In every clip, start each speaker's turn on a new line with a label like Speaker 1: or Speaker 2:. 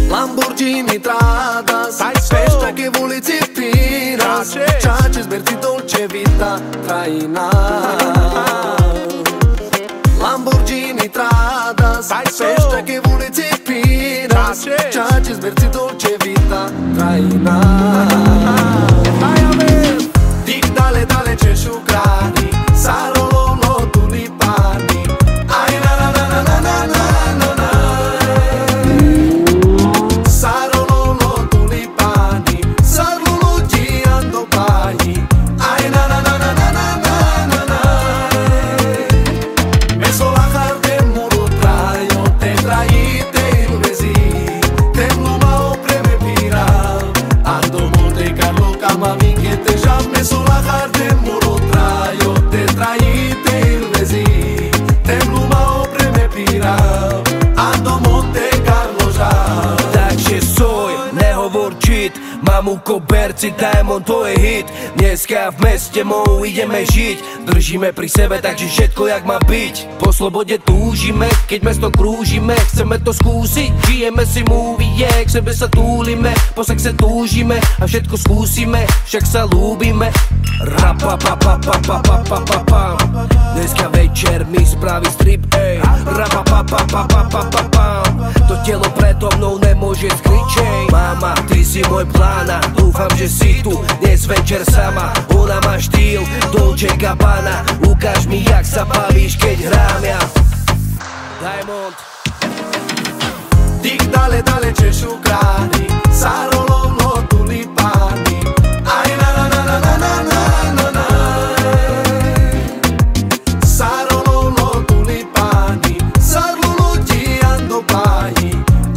Speaker 1: Lamborghini Tradas, festa che ulici Piras, ceace smerti dolce vita traina. Lamborghini Tradas, festa che ulici Piras, ceace smerti dolce vita traina. Dic dale dale ce șucrani, sarololo tulipani, ai na na na na na na na na na. Sarololo tulipani, sarolo giando pai, ai na na na na na na na na na. Meso la carte muro traio, te traite il vesi, te pluma o preme pira, ando Monte Carlo camami che te già meso la carte muro traio, te traite il vesi, te pluma o preme pira, ando Monte Carlo già.
Speaker 2: Takže soj, nehovor čit, mám u koberci, Diamond to je hit. Dneska v meste mou ideme žiť, držíme pri sebe, takže všetko jak má byť. Po slobode túžime, keď mesto krúžime, chceme to skúsiť, žijeme si movie, k sebe sa túlime, po sexe túžime a všetko skúsime, však sa ľúbime. Rapapapapapapapapapam, dneska večer mi spraví strip, ej. Rapapapapapapapam, to telo predo mnou nemôže skričej. Mama, ty si môj plán a dúfam, že si tu dnes večer sama. Ona má štýl, Dolce Gabbana, ukáž mi, jak sa bavíš, keď hrám ja. Diamond.
Speaker 1: Dic dale dale ce șucrani, sarololo tulipani, ai na na na na na na na na na. Sarololo tulipani, sarolo giando pai,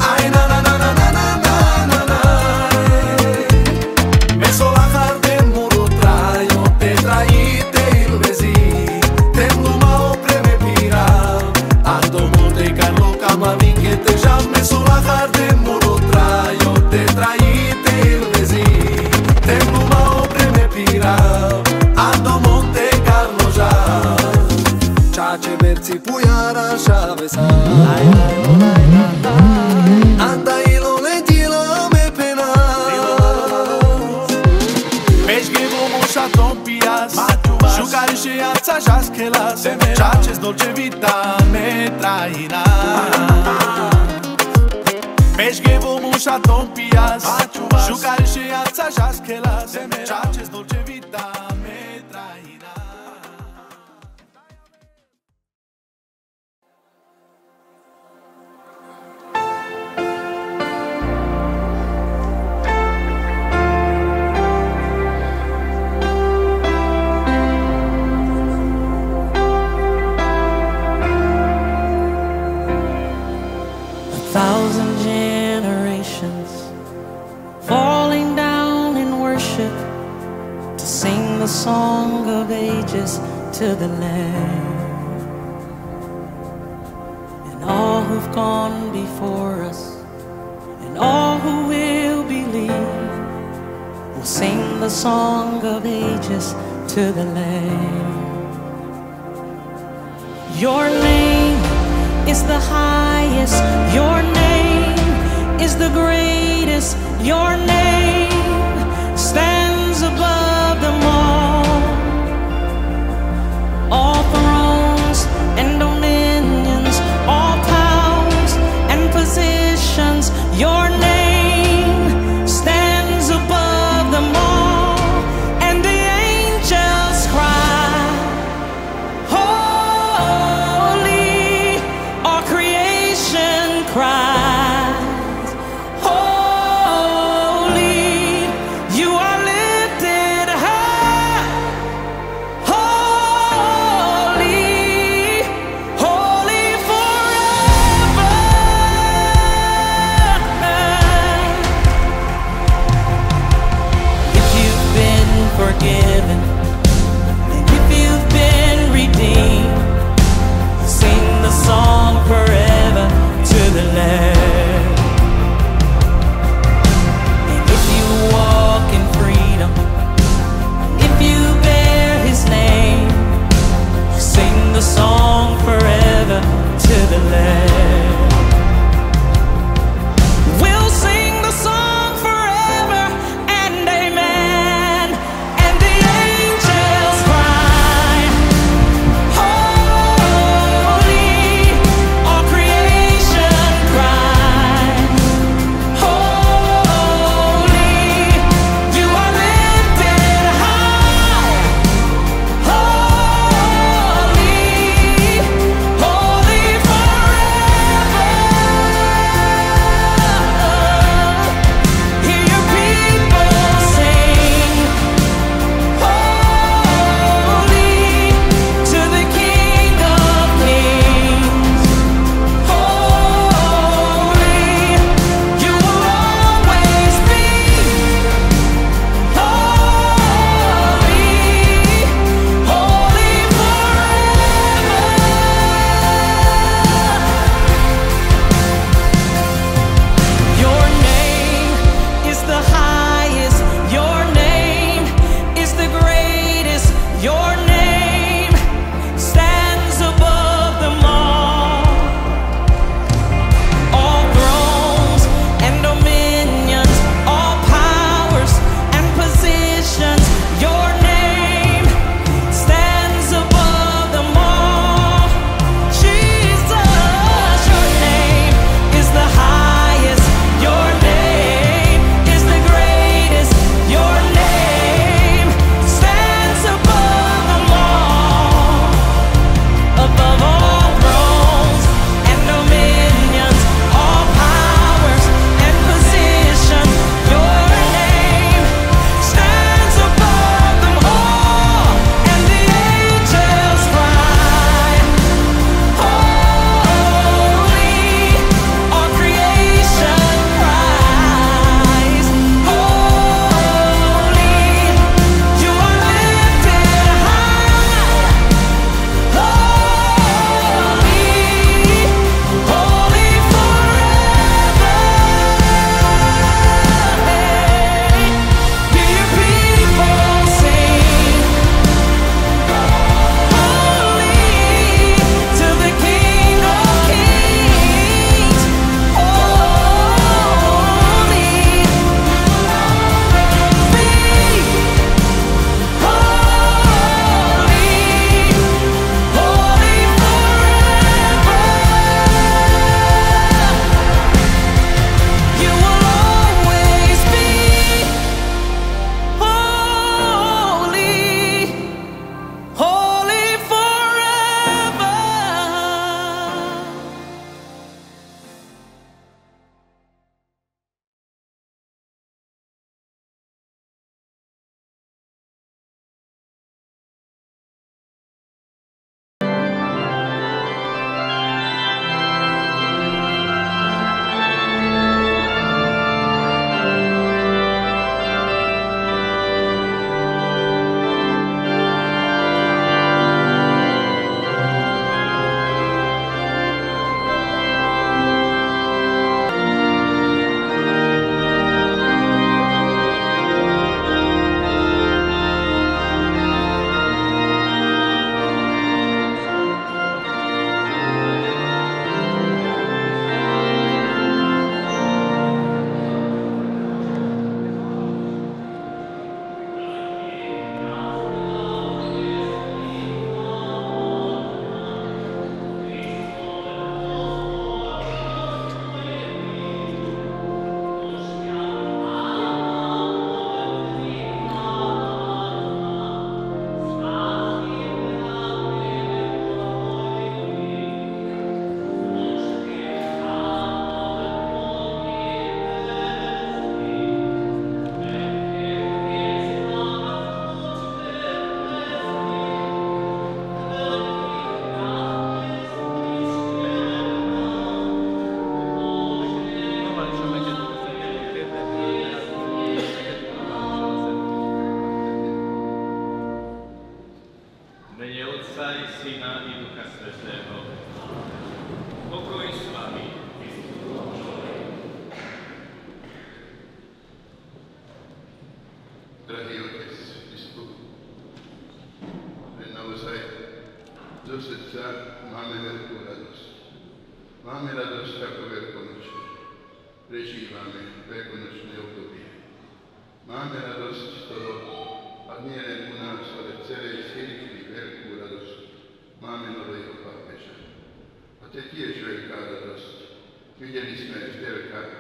Speaker 1: ai na na na na na na na na na. Meso la carte muro traio, te traite il vesi, te pluma o preme pira, ando Monte Carlo camami che te già meso la carte muro traio, te traite il vesi, te pluma o preme pira, ando Monte Carlo già. Ceace verzi puiara șavesa, anda ilone dila me pena. Peșche vom ușa tompias, șucari și ața jaschelas, ceace-s dolce vita me traina. Peșche vom ușa tompias, șucari și ața jaschelas, ceace-s dolce vita me traina.
Speaker 3: Thousand generations falling down in worship to sing the song of ages to the Lamb. And all who've gone before us and all who will believe will sing the song of ages to the Lamb. Your name is the highest, your name is the greatest, your name stands above them all. All thrones and dominions, all powers and positions, your name stands above them all. And the angels cry, holy, all creation cries, holy, you are lifted high, holy, holy forever. If you've been forgiven and if you've been redeemed, sing the song forever to the Lamb. And if you walk in freedom, if you bear His name, sing the song forever to the Lamb.
Speaker 4: Máme radosť ako veľkonočné. Prežívame veľkonočné obdobie. Máme radosť z toho, a nie len u nás, ale v celej cirkvi veľkú radosť. Máme nového pápeža. A to je tiež veľká radosť. Videli sme v telkách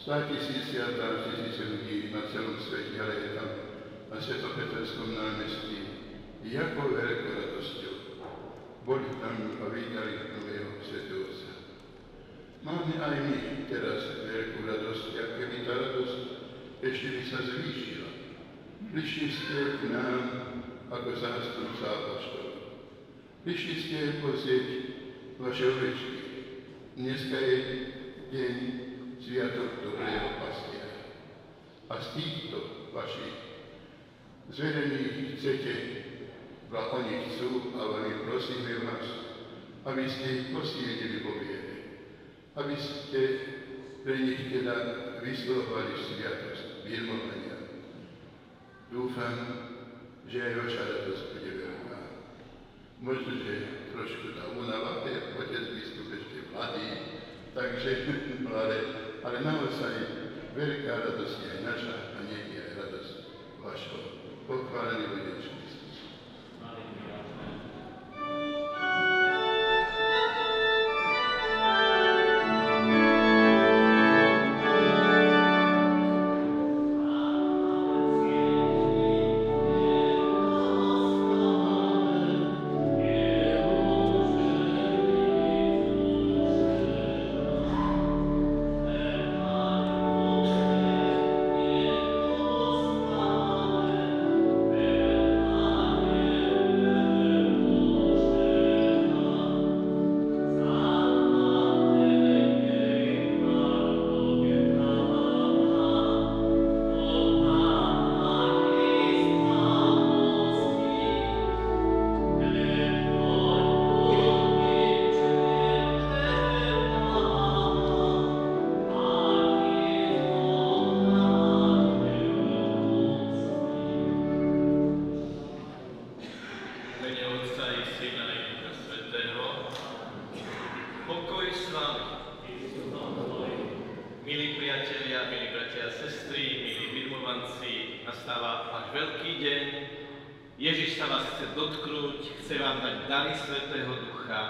Speaker 4: 100 000 a 10 000 ľudí na celom svete, ale je tam na Svetopeterskom námestí. Jakou veľkou radosťou boli tam a vítali nového svätého Otca. Máme aj my teraz veľkú radosť, a keby tá radosť ešte by sa zvýšila. Prišli ste k nám ako zástupca apoštolov. Prišli ste pozrieť vaše ovečky. Dneska je deň Sviatok dobrého pastiera. A z týchto vašich zverených chcete, oni chcú, a my prosíme vás, aby ste ich posilnili vo viere. Aby ste pre nich teda vyslovovali sviatosť birmovania. Dúfam, že aj vaša radosť bude veľká. Možno, že trošku tá únava, otec biskup ešte mladý, takže ale naozaj veľká radosť je aj naša a nech je aj radosť vašho. Pochválený bude Kristus.
Speaker 5: Milí priatelia, milí bratia a sestry, milí birmovanci, nastáva váš veľký deň. Ježiš sa vás chce dotknúť, chce vám dať dary Svätého Ducha,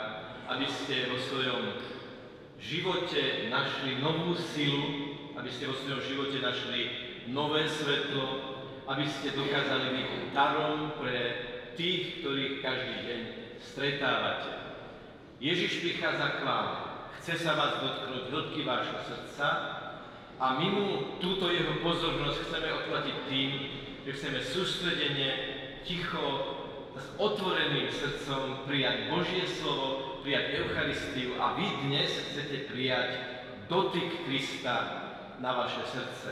Speaker 5: aby ste vo svojom živote našli novú silu, aby ste vo svojom živote našli nové svetlo, aby ste dokázali byť darom pre tých, ktorých každý deň stretávate. Ježiš prichádza k vám. Chce sa vás dotknúť hĺbky vášho srdca a my mu túto jeho pozornosť chceme odplatiť tým, že chceme sústredene, ticho, s otvoreným srdcom prijať Božie slovo, prijať Eucharistiu a vy dnes chcete prijať dotyk Krista na vaše srdce.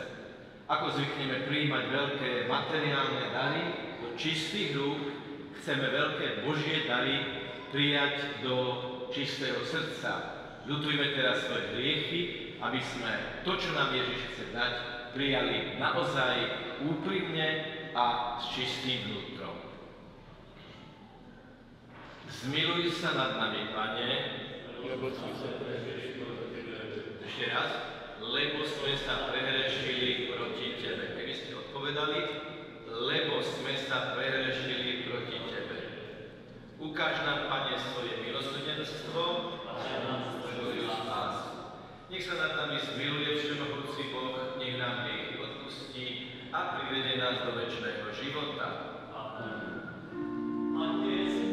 Speaker 5: Ako zvykneme prijímať veľké materiálne dary do čistých rúk, chceme veľké Božie dary prijať do čistého srdca. Ľutujme teraz svoje hriechy, aby sme to, čo nám Ježiš chce dať, prijali naozaj úprimne a s čistým vnútrom. Zmiluj sa nad nami, Pane, lebo sme sa prehrešili proti Tebe. Ešte raz, lebo sme sa prehrešili proti Tebe. Keby ste odpovedali, lebo sme sa prehrešili proti Tebe. Ukáž nám, Pane, svoje milosrdenstvo a svoju spásu. Nech sa nad nami zmiluje všemohúci Boh, nech nám hriechy odpustí a privedie nás do večného života. Amen. Amen.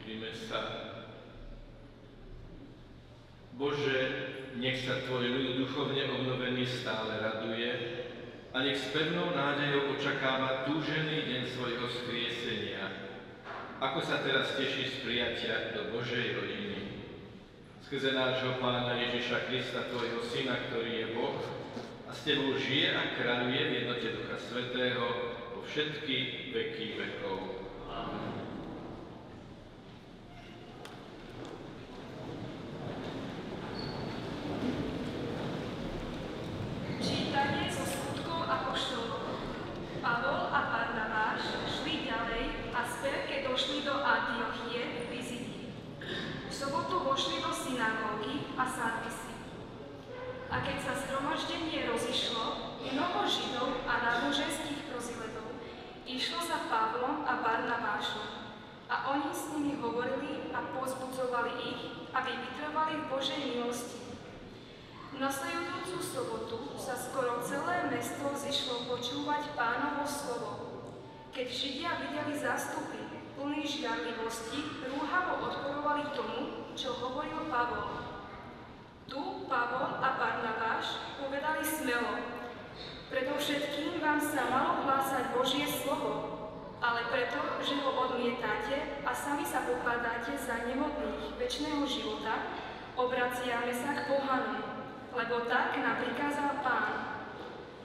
Speaker 5: Modlíme sa. Bože, nech sa Tvoj ľud duchovne obnovený stále raduje a nech s pevnou nádejou očakáva túžený deň svojho vzkriesenia, ako sa teraz teší z prijatia do Božej rodiny. Skrze nášho Pána Ježiša Krista, Tvojho Syna, ktorý je Boh a s Tebou žije a kráľuje v jednote Ducha Svätého po všetky veky vekov. Amen.
Speaker 6: Čítanie zo skutkov apoštolov. Pavol a Barnabáš šli ďalej a späť došli do Antiochie v Pizidii. V sobotu vošli do synagógy a sadli si. A keď sa zhromaždenie rozišlo, mnoho Židov a náboženských proziledov išlo za Pavlom a Barnabášom a oni s nimi hovorili a povzbudzovali ich, aby vytrvali v Božej milosti. V nasledujúcu sobotu sa skoro celé mesto zišlo počúvať Pánovo slovo. Keď Židia videli zástupy plný žiarlivosti, rúhavo odporovali tomu, čo hovoril Pavol. Tu Pavol a Barnabáš povedali smelo: predovšetkým vám sa malo hlásať Božie slovo, ale preto, že ho odmietate a sami sa pokladáte za nehodných večného života, obraciame sa k pohanom, lebo tak nám prikázal Pán.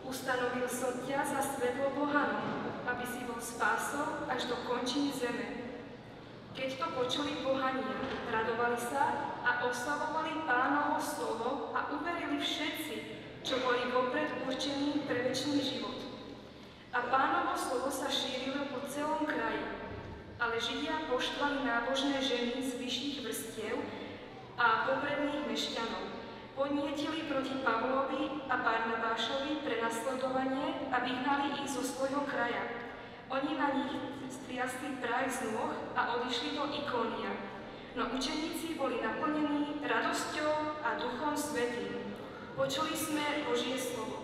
Speaker 6: Ustanovil som ťa za svetlo pohanom, aby si bol spásol až do končiny zeme. Keď to počuli pohania, radovali sa a oslavovali Pánovo slovo a uverili všetci, čo boli vopred určení pre večný život. A Pánovo slovo sa šírilo po celom kraji, ale Židia poštvali nábožné ženy z vyšších vrstiev a popredných mešťanov. Podnietili proti Pavlovi a Barnabášovi pre nasledovanie a vyhnali ich zo svojho kraja. Oni na nich striasli prach z nôh a odišli do Ikónia. No učeníci boli naplnení radosťou a Duchom Svätým. Počuli sme Božie slovo.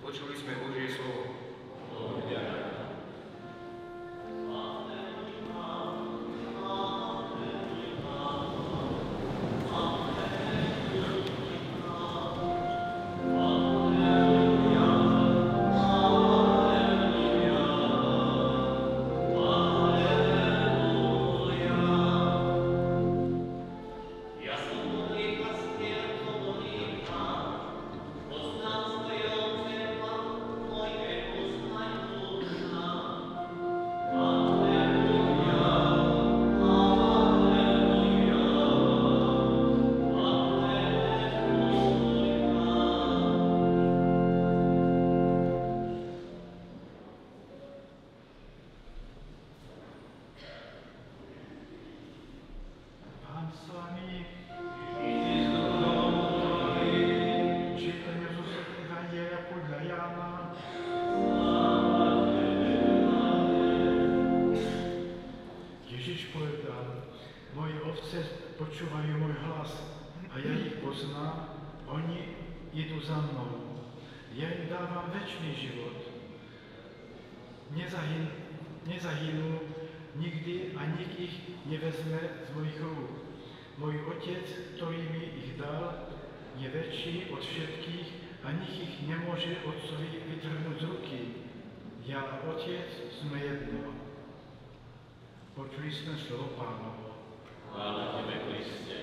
Speaker 7: Počuli sme Božie slovo.
Speaker 8: Amen.
Speaker 7: idú za mnou. Ja im dávam večný život. Nezahynú nikdy a nik ich nevezme z mojich rúk. Môj Otec, ktorý mi ich dal, je väčší od všetkých a nik ich nemôže Otcovi vytrhnúť z ruky. Ja a Otec sme jedno. Počuli sme slovo Pánovo.
Speaker 5: Chvála Tebe, Kriste.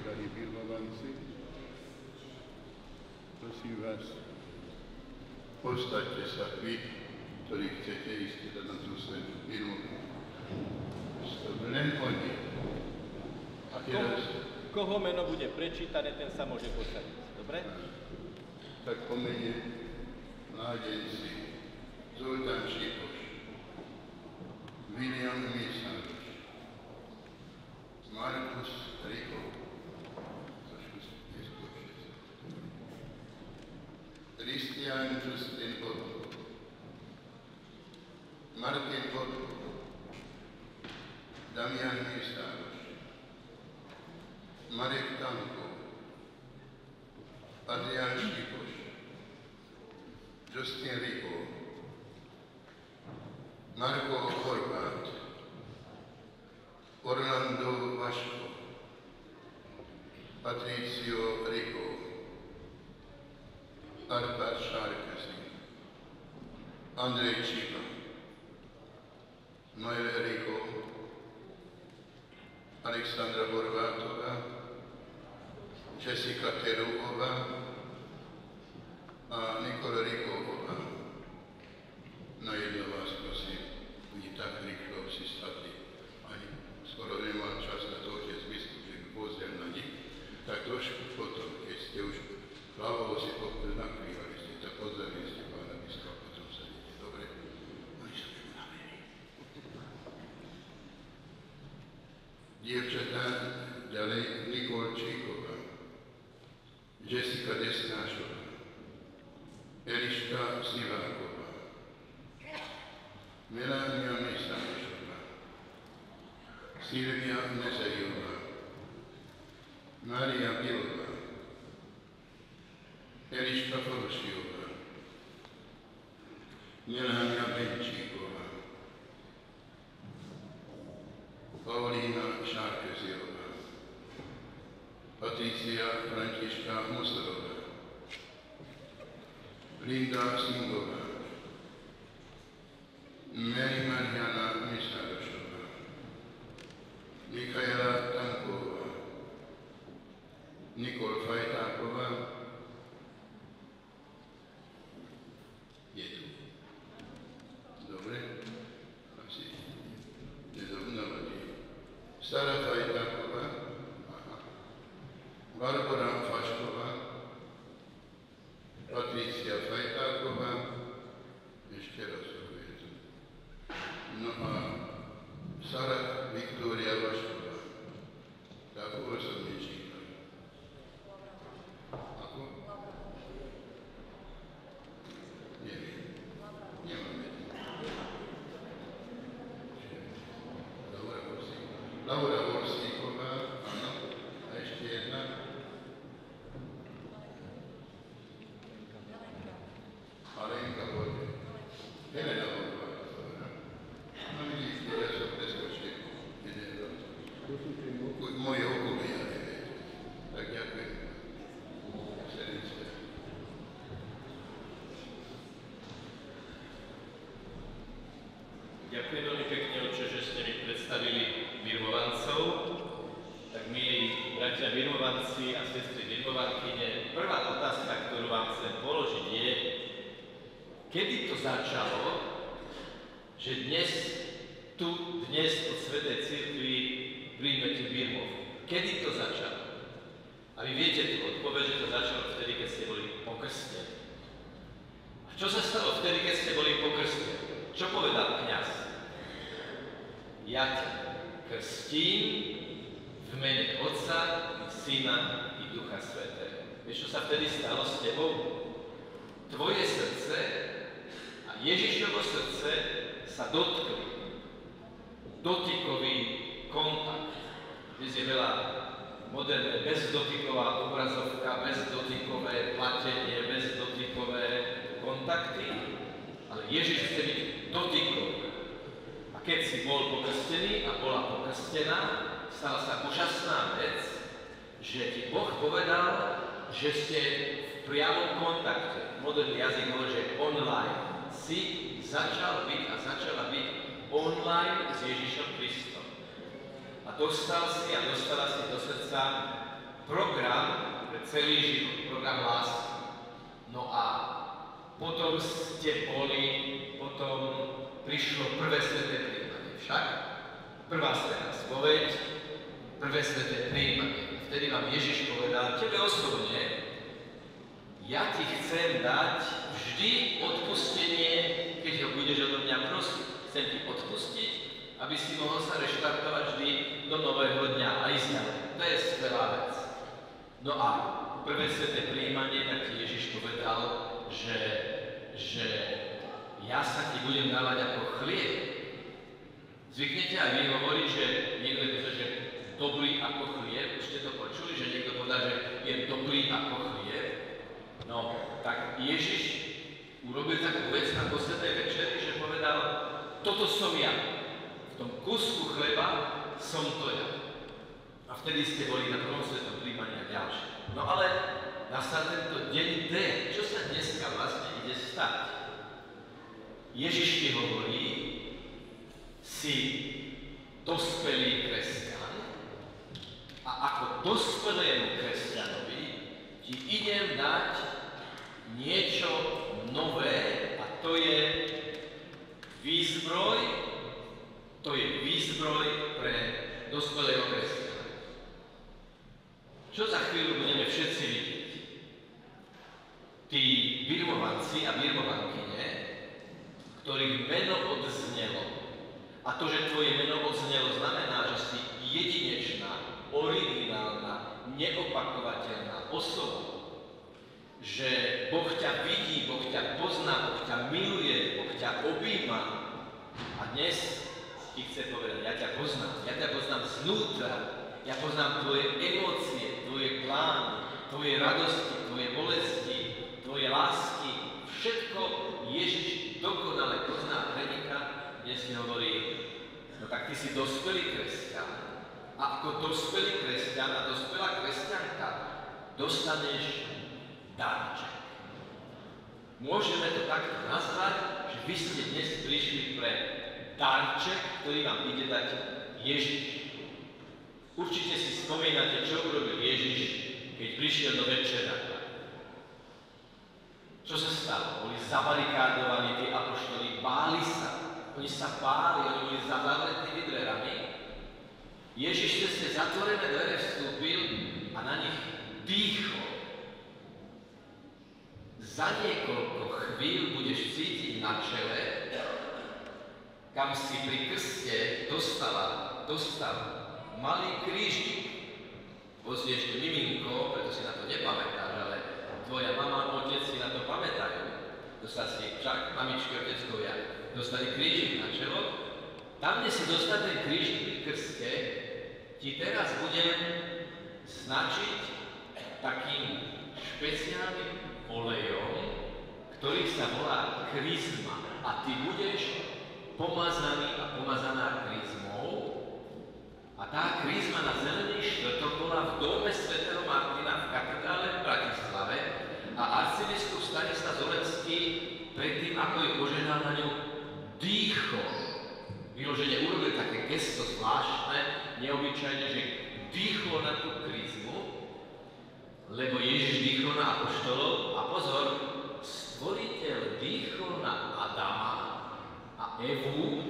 Speaker 4: Drahí birmovanci, prosím vás, postaďte sa vy, ktorí chcete ísť na tú svetú Birmu. Len oni. A teraz...
Speaker 5: Koho meno bude prečítané, ten sa môže posadiť. Dobre?
Speaker 4: Tak po mene mládenci Zoltán Šipoš, William Misároš, Markus Riko, Christian Justin Bot, Martin Bot, Damian Misároš, Marek Tanko, Adrián Šipoš, Justin Riko, Marko Horvát, Orlando Vaško, Patricio Riko, Arpad Šárkezi, Andrej Čipa, Noel Riko, Alexandra Horvátová, Jessica Teruová a Nikola Rikovová. Na jedno vás prosím, oni tak rýchlo si stali, ani skoro nemal čas na to otec biskup, že pozrel na nich, tak trošku potom, keď ste už hlavou si nakrývali ste, tak pozdravili ste pána biskupa, potom sa idete. Dobre? Oni sa pripravili. Dievčatá ďalej Nikol Číková, Jessica Desnášová, Eliška Siváková, Melania Misárošová, Silvia Nezejová, Mária Bilová, Eliška Forošiová, Melania Benčíková, Paulína Šárkeziová, Patricia Františka Mosorová, Linda Singová, Mary Mariana Misárošová, Michaela Tanková, Nikol Fajtáková, je tu. Dobre? Asi nezrovnavadí. Sara Fajtáková, Barbara Fašková, Patricia Fajtáková, ešte raz je tu. No a Sara Viktória Vašková. Taková som nečítal. Ako? Neviem. Nemáme. Laura Borstíková, áno. A ešte jedna. Alenka Vode. Helena Vodová. No vidíte, ja som preskočil. Moje okolie, ja neviem. Tak ďakujem. Srdečne.
Speaker 5: Ďakujem veľmi pekne, Otče, že ste mi predstavili birmovancov. Tak milí bratia birmovanci a sestry birmovankyne, prvá otázka, ktorú vám chcem položiť je, kedy to začalo, že dnes od Svätej Cirkvi príjmete birmovku. Kedy to začalo? A vy viete tú odpoveď, že to začalo vtedy, keď ste boli pokrstení. A čo sa stalo vtedy, keď ste boli pokrstení? Čo povedal kňaz? Ja ťa krstím v V mene Otca, i Syna, i Ducha Svätého. Vieš, čo sa vtedy stalo s tebou? Tvoje srdce a Ježišovo srdce sa dotkli. Dotykový kontakt. Dnes je veľa moderné, bezdotyková obrazovka, bezdotykové platenie, bezdotykové kontakty, ale Ježiš chce byť dotykový. A keď si bol pokrstený a bola pokrstená, stala sa úžasná vec, že ti Boh povedal, že ste v priamom kontakte. Moderný jazyk hovorí, že online. Si začal byť a začala byť online s Ježišom Kristom. A dostal si a dostala si do srdca program pre celý život, program lásky. No a potom prišlo prvé sväté prijímanie. Však prvá svätá spoveď, prvé sväté prijímanie. Vtedy vám Ježiš povedal, tebe osobne, ja ti chcem dať vždy odpustenie, keď ho budeš odo mňa prosiť. Chcem ti odpustiť, aby si mohol sa reštartovať vždy do nového dňa a ísť ďalej. To je skvelá vec. No a prvé sväté prijímanie, tak ti Ježiš povedal, že ja sa ti budem dávať ako chlieb. Zvyknete aj vy hovoriť, že niekto povie, že dobrý ako chlieb. Už ste to počuli, že niekto povedal, že je dobrý ako chlieb. No, tak Ježiš urobil takú vec na poslednej večeri, že povedal, toto som ja. V tom kusku chleba som to ja. A vtedy ste boli na prvom svetom prijímaní a ďalšie. No ale nastal tento deň D. Čo sa dneska vlastne ide stať? Ježiš ti hovorí, si dospelý kresťan a ako dospelému kresťanovi ti idem dať niečo nové a to je výzbroj pre dospelého kresťana. Čo za chvíľu budeme všetci vidieť? Tí birmovanci a birmovankyne, ktorých meno odznelo. A to, že tvoje meno odznelo, znamená, že si jedinečná, originálna, neopakovateľná osoba. Že Boh ťa vidí, Boh ťa pozná, Boh ťa miluje, Boh ťa objíma. A dnes ti chce povedať, ja ťa poznám znútra, ja poznám tvoje emócie, tvoje plány, tvoje radosti, tvoje bolesti, tvoje lásky. Všetko Ježiš dokonale pozná. Predika dnes mi hovorí, no tak ty si dospelý kresťan. A ako dospelý kresťan a dospelá kresťanka dostaneš darček. Môžeme to takto nazvať, že vy ste dnes prišli pre darček, ktorý vám ide dať Ježiš. Určite si spomínate, čo urobil Ježiš, keď prišiel do večera. Čo sa stalo? Boli zabarikádovaní tí apoštoli, báli sa. Oni sa báli, oni boli za zavretými dverami. Ježiš cez tie zatvorené dvere vstúpil a na nich dýchol. Za niekoľko chvíľ budeš cítiť na čele, kam si pri krste dostal malý krížik. Pozri ešte miminko, preto si na to nepamätáš, ale tvoja mama, otec si na to pamätajú. Dostal si však, mamičky, oteckovia, dostali krížik na čelo. Tam, kde si dostal ten krížik pri krste, ti teraz budem značiť takým špeciálnym olejom, ktorý sa volá kryzma. A ty budeš pomazaný a pomazaná kryzmou. A tá kryzma na Zelený štvrtok bola v dome svätého Martina v katedrále v Bratislave a arcibiskup Stanislav Zolenský predtým, ako ju požehnal, na ňu dýchol. Vyložene urobil také gesto zvláštne, neobyčajne, že dýchol na tú kryzmu, lebo Ježiš dýchol na apoštolov a pozor, stvoriteľ dýchol na Adama a Evu,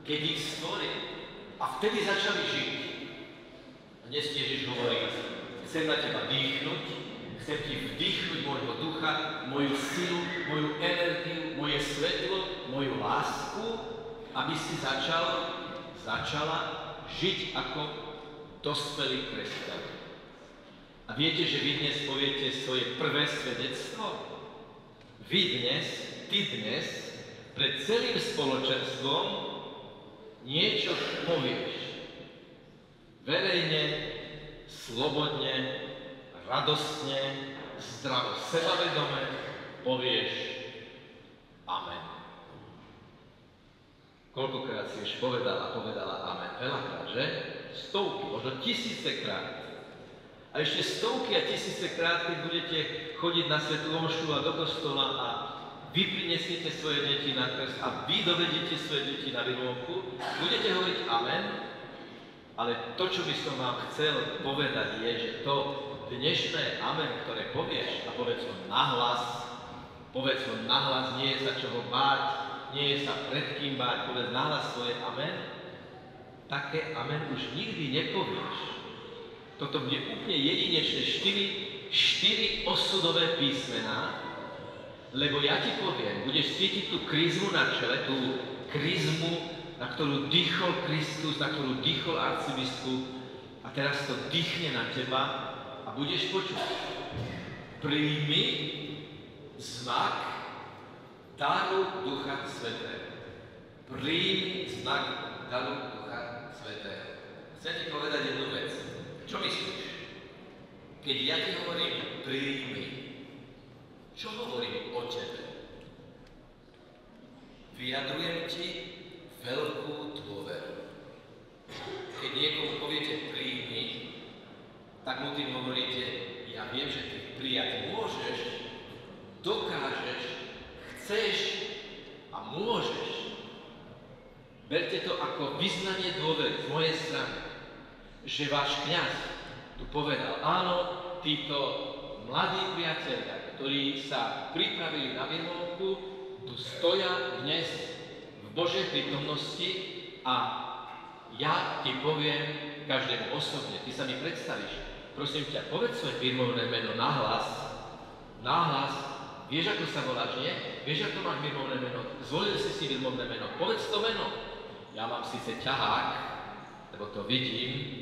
Speaker 5: keď ich stvoril. A vtedy začali žiť. A dnes Ježiš hovorí, chcem na teba dýchnuť, chcem ti vdýchnuť môjho ducha, moju silu, moju energiu, moje svetlo, moju lásku, aby si začala žiť ako dospelí kresťania. A viete, že vy dnes poviete svoje prvé svedectvo? Ty dnes, pred celým spoločenstvom niečo povieš. Verejne, slobodne, radostne, zdravo, sebavedome povieš amen. Koľkokrát si už povedala amen? Veľakrát, že? Stovky, možno tisícekrát. A ešte stovky a tisícekrát, keď budete chodiť na svätú omšu a do kostola a vy prinesiete svoje deti na krst a vy dovediete svoje deti na birmovku, budete hovoriť amen, ale to, čo by som vám chcel povedať, je, že to dnešné amen, ktoré povieš, a povedz ho nahlas, nie je sa čoho báť, nie je sa pred kým báť, povedz nahlas svoje amen, také amen už nikdy nepovieš. Toto bude úplne jedinečné 4 osudové písmená, lebo ja ti poviem, budeš cítiť tú krízmu na čele, tú krízmu, na ktorú dýchol Kristus, na ktorú dýchol arcibiskup a teraz to dýchne na teba a budeš počuť. Príjmi znak daru Ducha Svätého. Príjmi znak daru Ducha Svätého. Chcem ti povedať jednu vec. Čo myslíš? Keď ja ti hovorím príjmi, čo hovorím o tebe? Vyjadrujem ti veľkú dôveru. Keď niekomu poviete príjmi, tak mu tým hovoríte, ja viem, že ty prijať môžeš, dokážeš, chceš a môžeš. Berte to ako vyznanie dôvery z mojej strany, že váš kňaz tu povedal, áno, títo mladí priatelia, ktorí sa pripravili na birmovku, tu stoja dnes v Božej prítomnosti a ja ti poviem každému osobne, ty sa mi predstavíš, prosím ťa, povedz svoje birmovné meno nahlas, vieš, ako sa voláš, nie? Vieš, ako máš birmovné meno? Zvolil si birmovné meno, povedz to meno. Ja mám síce ťahák, lebo to vidím,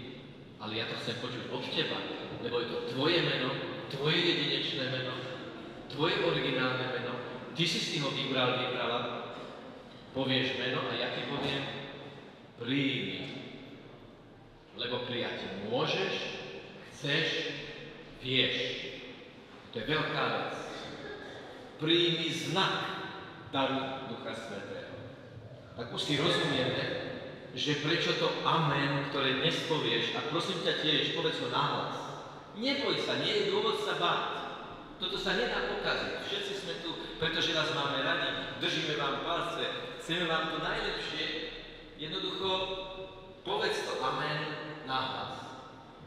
Speaker 5: ale ja to chcem počuť od teba, lebo je to tvoje meno, tvoje jedinečné meno, tvoje originálne meno, ty si ho vybrala, povieš meno a ja ti poviem, príjmi, lebo prijať môžeš, chceš, vieš. To je veľká vec. Príjmi znak daru Ducha Svätého. Tak už si rozumieme, že prečo to amen, ktoré dnes povieš, a prosím ťa tiež, povedz ho nahlas. Neboj sa, nie je dôvod sa báť. Toto sa nedá pokaziť. Všetci sme tu, pretože vás máme radi, držíme vám palce, chceme vám to najlepšie. Jednoducho, povedz to amen nahlas.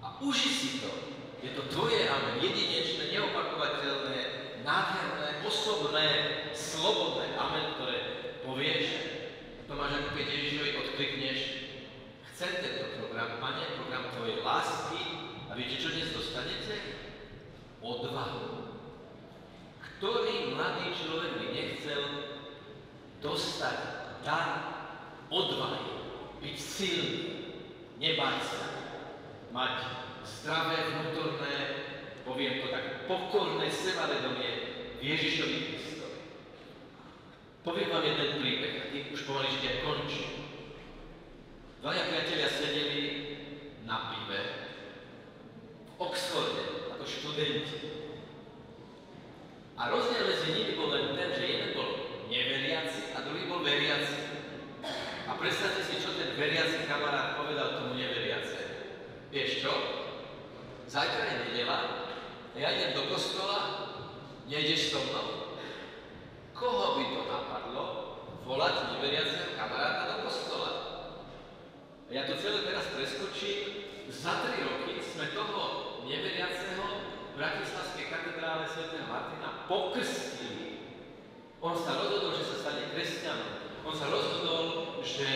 Speaker 5: A uži si to. Je to tvoje amen, jedinečné, neopakovateľné, nádherné, osobné, slobodné amen, ktoré povieš. To máš ako keď Ježišovi odklikneš, chcem tento program, Pane, program tvojej lásky a viete, čo dnes dostanete? Odvahu. Ktorý mladý človek by nechcel dostať dar odvahy, byť silný, nebáť sa, mať zdravé, vnútorné, poviem to tak, pokorné sebavedomie v Ježišovi Kristovi. Poviem vám jeden príbeh, a tým už pomaličke končím. Dvaja priatelia sedeli na pive v Oxforde ako študenti. A rozdiel medzi nimi bol len ten, že jeden bol neveriaci a druhý bol veriaci. A predstavte si, čo ten veriaci kamarát povedal tomu neveriace. Vieš čo? Zajtra je nedeľa, ja idem do kostola, nejdeš so mnou? Koho by to napadlo volať neveriaceho kamaráta do kostola? A ja to celé teraz preskočím. Za 3 roky sme toho neveriaceho v Bratislavskej katedrále svätého Martina pokrstili. On sa rozhodol, že sa stane kresťanom. On sa rozhodol, že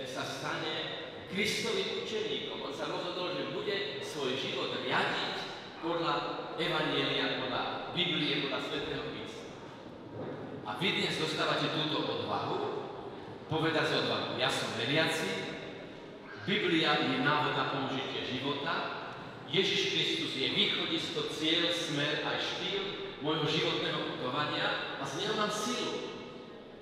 Speaker 5: sa stane Kristovým učeníkom. On sa rozhodol, že bude svoj život riadiť podľa Evanjelia, podľa Biblie, podľa Svätého písma. A vy dnes dostávate túto odvahu, povedať si odvahu, ja som veriaci, Biblia je návod na použitie života, Ježiš Kristus je východisko, cieľ, smer aj štýl môjho životného putovania a z neho mám silu.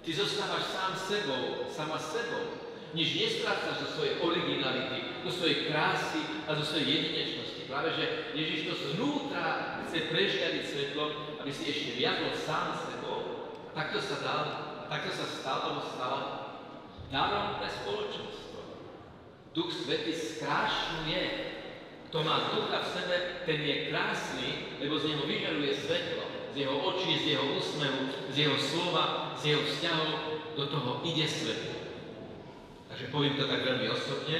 Speaker 5: Ty zostávaš sám sebou, sama sebou. Nič nestrácaš zo svojej originality, zo svojej krásy a zo svojej jedinečnosti. Práve, že Ježiš to znútra chce prežiariť svetlom, aby si ešte viac bol sám sebou. A takto sa stal alebo stala darom pre spoločenstvo. Duch Svätý skrášľuje. Kto má ducha v sebe, ten je krásny, lebo z neho vyžaruje svetlo. Z jeho očí, z jeho úsmevu, z jeho slova, z jeho vzťahov, do toho ide svetlo. Takže poviem to tak veľmi osobne,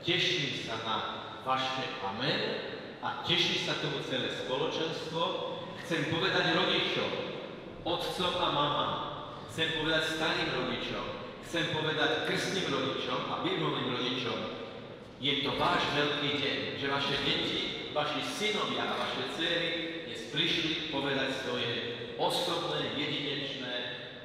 Speaker 5: teším sa na vaše amen a teší sa tomu celé spoločenstvo. Chcem povedať rodičom, otcom a mamám, chcem povedať starým rodičom, chcem povedať krstným rodičom a birmovým rodičom, je to váš veľký deň, že vaše deti, vaši synovia a vaše dcery dnes prišli povedať svoje osobné, jedinečné,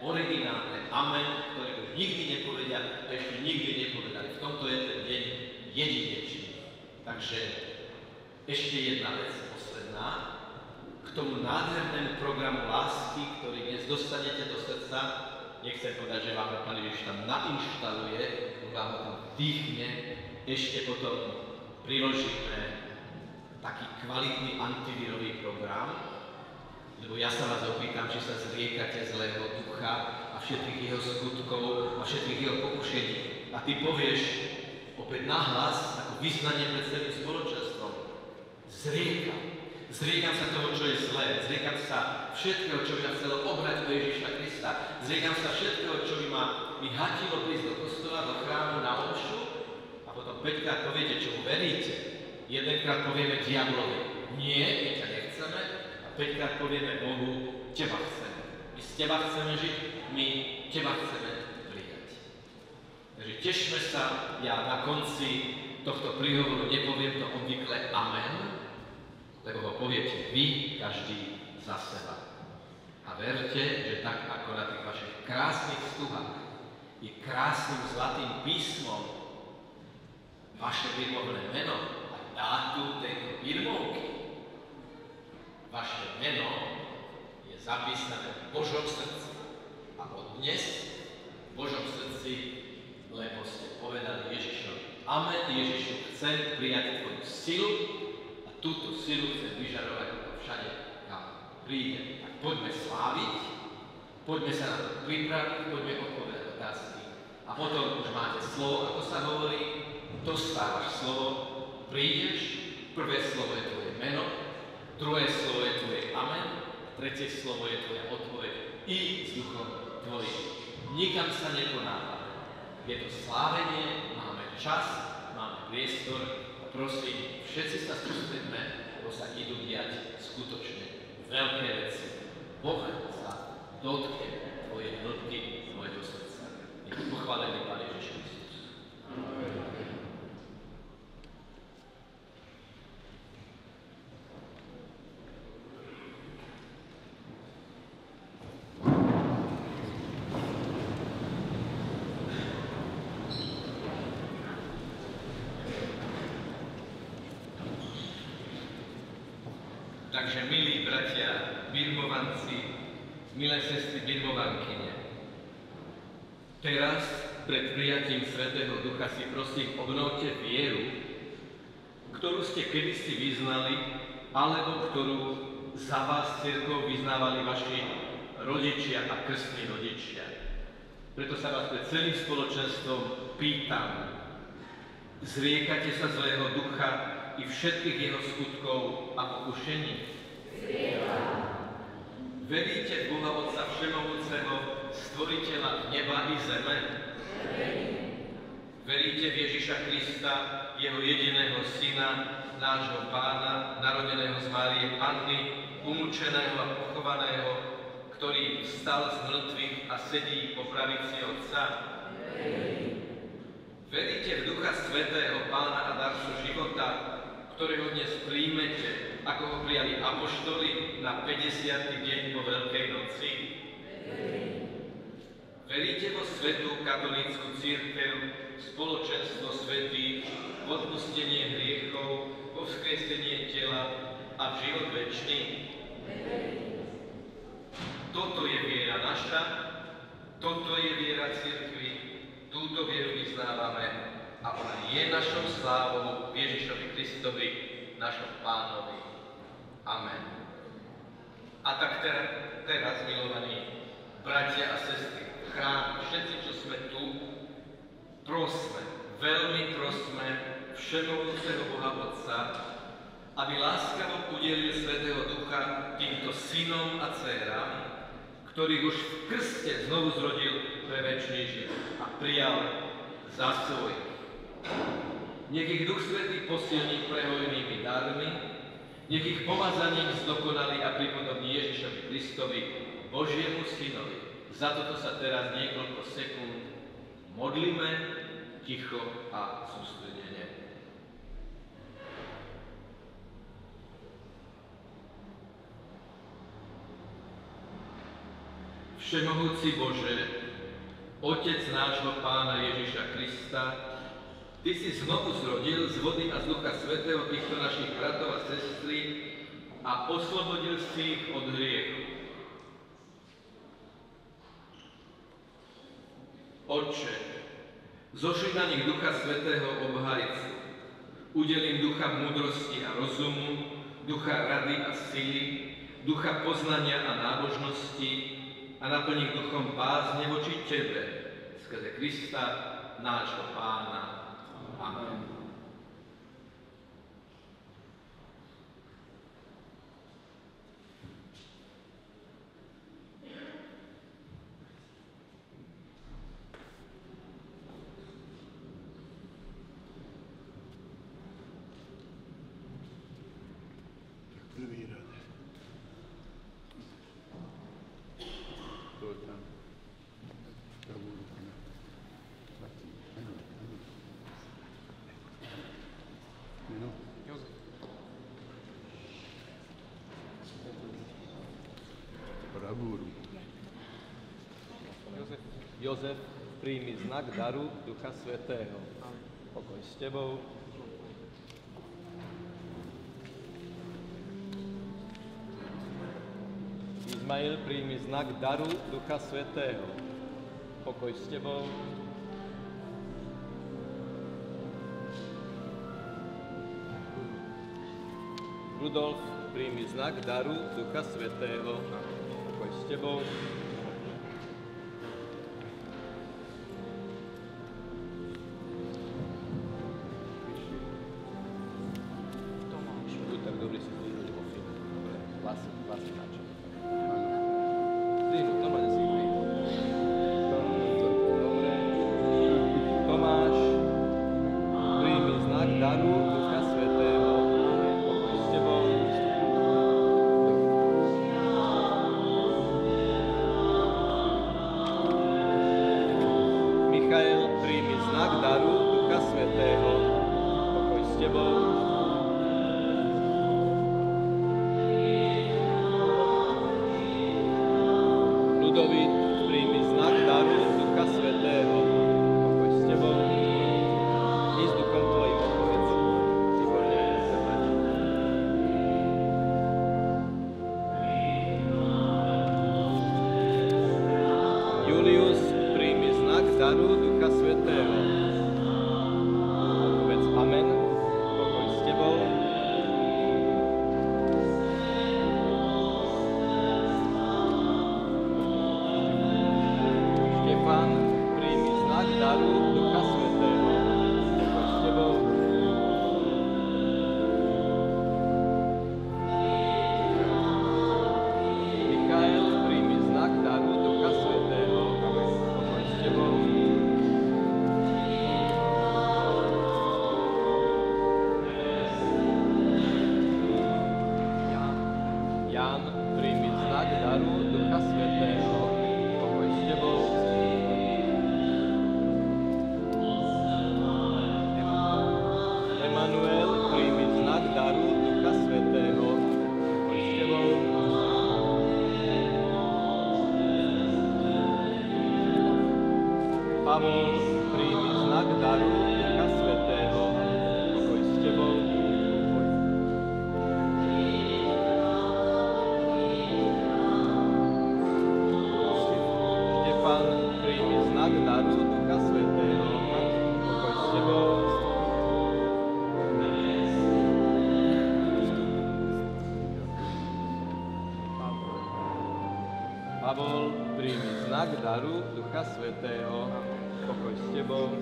Speaker 5: originálne amen, ktoré už nikdy nepovedia a ešte nikdy nepovedali. V tomto je ten deň jedinečný. Takže ešte jedna vec, posledná. K tomu nádhernému programu lásky, ktorý dnes dostanete do srdca, nechcem povedať, že vám ho Pán Ježiš tam nainštaluje, vám ho tam vdýchne, ešte potom priložíme taký kvalitný antivírový program, lebo ja sa vás opýtam, či sa zriekate zlého ducha a všetkých jeho skutkov a všetkých jeho pokušení. A ty povieš opäť nahlas, ako vyznanie pred celým spoločenstvom. Zriekam sa toho, čo je zlé. Zriekam sa všetkého, čo by ma chcelo obrať do Ježiša Krista. Zriekam sa všetkého, čo by mi hatilo prísť do kostola, do chrámu, na omšu. A potom 5-krát poviete, čomu veríte. 1-krát povieme diablovi. Nie, my ťa nechceme. 5-krát povieme Bohu, teba chceme. My z teba chceme žiť, my teba chceme prijať. Takže tešme sa, ja na konci tohto príhovoru nepoviem to obvykle amen, lebo ho poviete vy, každý za seba. A verte, že tak ako na tých vašich krásnych stuhách je krásnym zlatým písmom vaše birmovné meno a dátum tejto birmovky. Vaše meno je zapísané v Božom srdci. A od dnes v Božom srdci, lebo ste povedali Ježišovi. Amen, Ježišu, chcem prijať tvoju silu a túto silu chcem vyžarovať všade, kam príde. Tak poďme sláviť, poďme sa na to pripraviť, poďme odpovedať otázky. A potom už máte slovo, ako sa hovorí, dostávaš slovo, prídeš, prvé slovo je tvoje meno, druhé slovo je tvoje amen, tretie slovo je tvoja odpoveď i s duchom tvojim. Nikam sa neponáhľame. Je to slávenie, máme čas, máme priestor a prosím, všetci sa sústredme, lebo sa idú diať skutočne veľké veci. Boh sa dotkne tvojej hĺbky, tvojho srdca. Nech pochválený Pán Ježiš Kristus. Takže, milí bratia birmovanci, milé sestry birmovankyne, teraz pred prijatím Svätého Ducha si prosím obnovte vieru, ktorú ste kedysi vyznali, alebo ktorú za vás cirkov vyznávali vaši rodičia a krstní rodičia. Preto sa vás pred celým spoločenstvom pýtam, zriekate sa zlého ducha i všetkých jeho skutkov a pokušení? Veríte v Boha Otca Všemohúceho, Stvoriteľa neba i zeme? Veríte v Ježiša Krista, jeho jediného Syna, nášho Pána, narodeného z Márie Panny, umúčeného a pochovaného, ktorý vstal z mŕtvych a sedí po pravici Otca? Veríte v Ducha Svätého, Pána a darcu života, ktorého dnes príjmete, ako ho prijali apoštoli na 50. deň po Veľkej noci? Veríte vo svätú katolícku cirkev, spoločenstvo svätých, odpustenie hriechov, povzkriesenie tela a v život večný. Toto je viera naša, toto je viera cirkvi, túto vieru vyznávame a ona je našou slávou Ježišovi Kristovi, našom Pánovi. Amen. A tak teraz, milovaní bratia a sestry, v chráme, všetci, čo sme tu, prosme, veľmi prosme Všemovúceho Boha Otca, aby láskavo udelil Svätého Ducha týmto synom a dcéram, ktorých už v krste znovu zrodil pre večný život a prijal za svoj. Nech ich Duch Svätý posilní prehojnými darmi, nech ich pomazaním zdokonalí a pripodobní Ježišovi Kristovi, Božiemu Synovi. Za toto sa teraz niekoľko sekúnd modlíme ticho a sústredene. Všemohúci Bože, Otec nášho Pána Ježiša Krista, Ty si znovu zrodil z vody a z Ducha Svätého týchto našich bratov a sestry a oslobodil si ich od hriechu. Otče, zošli na nich Ducha Svätého obhajcu, udel im ducha múdrosti a rozumu, ducha rady a sily, ducha poznania a nábožnosti a naplň ich duchom bázne voči Tebe, skrze Krista, nášho Pána. Amen.
Speaker 4: Prvý rad. To je tam. Pravú ruku. Meno? Jozef. Pravú ruku.
Speaker 5: Jozef, príjmi znak daru Ducha Svätého. Pokoj s tebou. Izmael, príjmi znak daru Ducha Svätého. Pokoj s tebou. Rudolf, príjmi znak daru Ducha Svätého. Pokoj s tebou. Tak dobrý si zlížili vo filmu. Vlasy načo. Zlížu, normálne si zlížu. Dobre. Tomáš, príjmi znak daru Ducha Svätého. Pokoj s tebou. Michael, príjmi znak daru Ducha Svätého. Pokoj s tebou. Ludovít, príjmi znak daru Ducha Svätého. Pokoj s tebou. I s duchom tvojim odpovedz. Výborne, prepáč. Julius, príjmi znak daru Ducha Svätého. Odpovedz amen. Pokoj s tebou. Štefán, príjmi znak daru Ducha Svätého. Pokoj s tebou. Michael, príjmi znak daru Ducha Svätého. Pokoj s tebou. Ján, príjmi znak daru Ducha Svätého. Pokoj s tebou. Emanuel, príjmi znak daru Ducha Svätého. Pokoj s tebou. Pavol, príjmi znak daru
Speaker 8: Pavol, príjmi znak daru Ducha Svätého. Pokoj s tebou.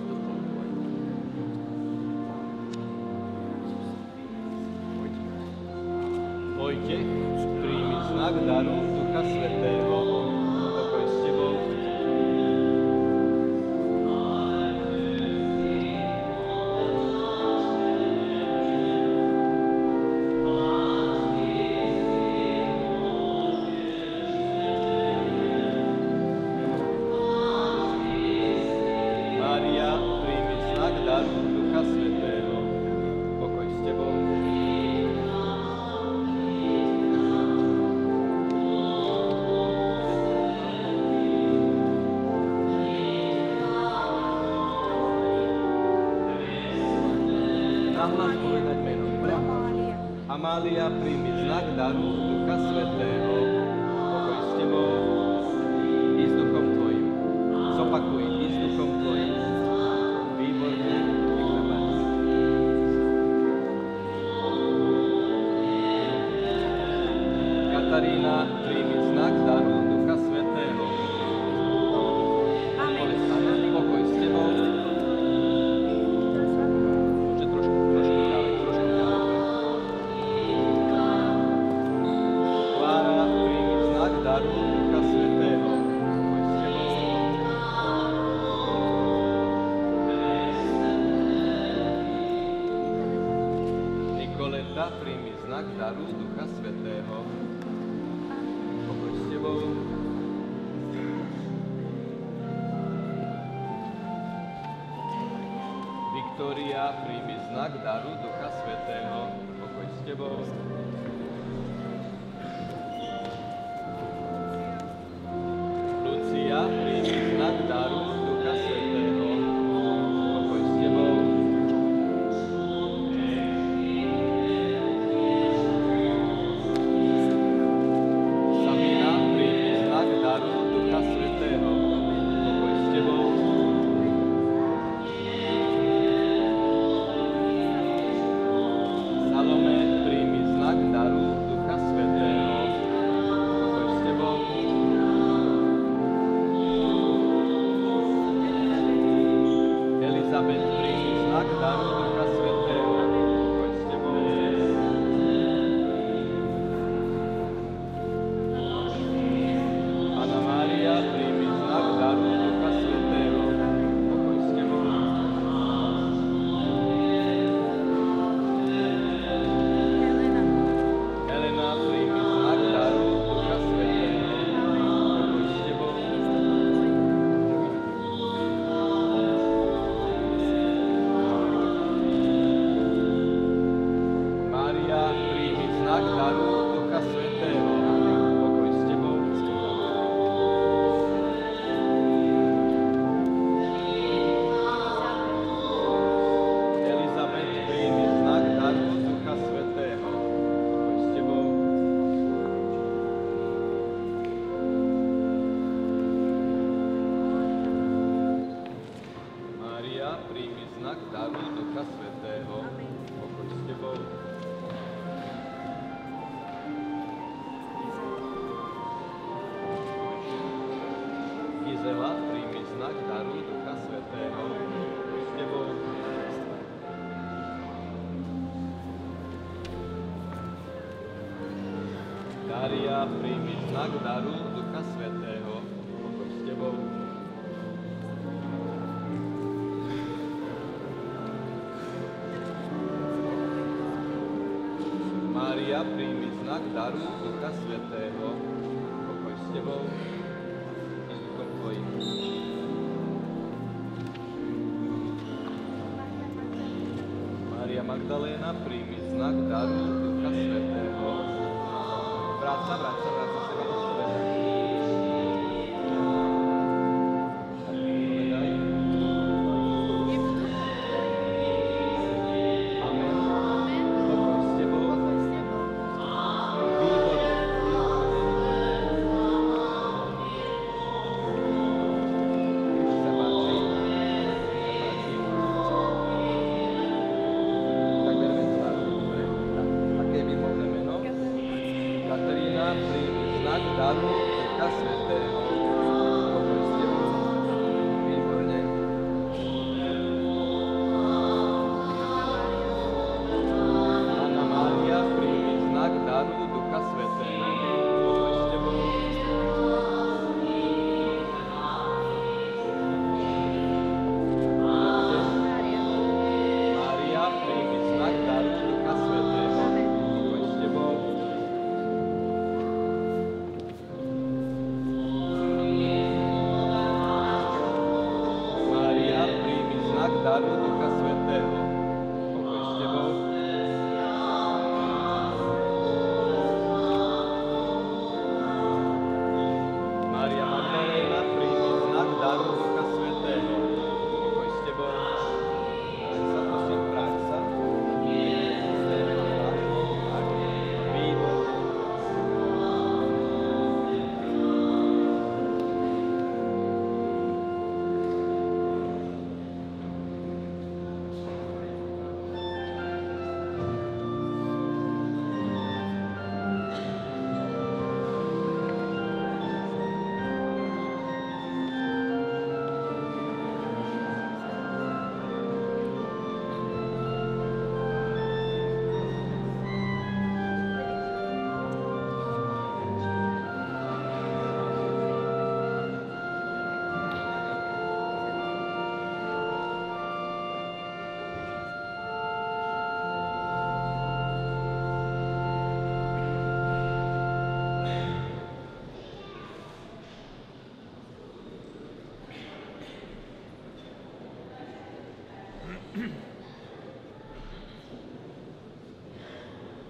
Speaker 8: Vojtech, príjmi znak daru Ducha Svätého. Pokoj s tebou. Mária, príjmi znak daru Ducha Svätého. Pokoj s tebou. Nahlas povedať meno. Amália, príjmi znak daru Ducha Svätého. Pokoj s tebou. I s duchom tvojim. Zopakuj, i s duchom tvojim. Výborne, nech sa páči. Katarína, príjmi znak daru Ducha Svätého. Pokoj s tebou. Trošku ďalej. Klára, príjmi znak daru Ducha Svätého. Pokoj s tebou. Nikoleta, príjmi znak daru Ducha Svätého. Pokoj s tebou. Viktória, príjmi znak daru Ducha Svätého. Pokoj s tebou. Lucia, príjmi znak daru Ducha Svätého. Pokoj s tebou. Sabina, príjmi znak daru Ducha Svätého. Pokoj s tebou. Salome, príjmi znak daru Ducha Svätého. Pokoj s tebou. Elizabet, príjmi znak daru Ducha Svätého. Pokoj s tebou. Anna Mária, príjmi znak daru Ducha Svätého. Pokoj s tebou. Helena, príjmi znak daru Ducha Svätého. Pokoj s tebou. Mária, príjmi znak daru Ducha Svätého. Pokoj s tebou. Elizabet, príjmi znak daru Ducha Svätého. Pokoj s tebou. Mária, príjmi znak daru Ducha Svätého. Pokoj s tebou. Gizela, príjmi znak daru Ducha Svätého. Pokoj s tebou. Daria, príjmi znak daru Ducha Svätého. Pokoj s tebou. Mária, príjmi znak daru Ducha Svätého. Pokoj s tebou. I s duchom tvojim. Mária Magdaléna, príjmi znak daru Ducha Svätého. Vráť sa seba do sveta. Povedaj. Amen. Pokoj s tebou. Výborne. Sa páči. Tak berme to tak. Dobre. Také výborné meno. Katarína, príjmi znak daru Ducha Svätého, pokoj s tebou. Výborne. Panna Mária, príjmi znak daru Ducha Svätého, pokoj s tebou. Mária, príjmi znak daru Ducha Svätého, pokoj s tebou. Mária, príjmi znak daru Ducha Svätého, pokoj s tebou. Mária Magdaléna, príjmi znak daru Ducha Svätého, pokoj s tebou. Tak sa prosím, vráť sa. Výborne.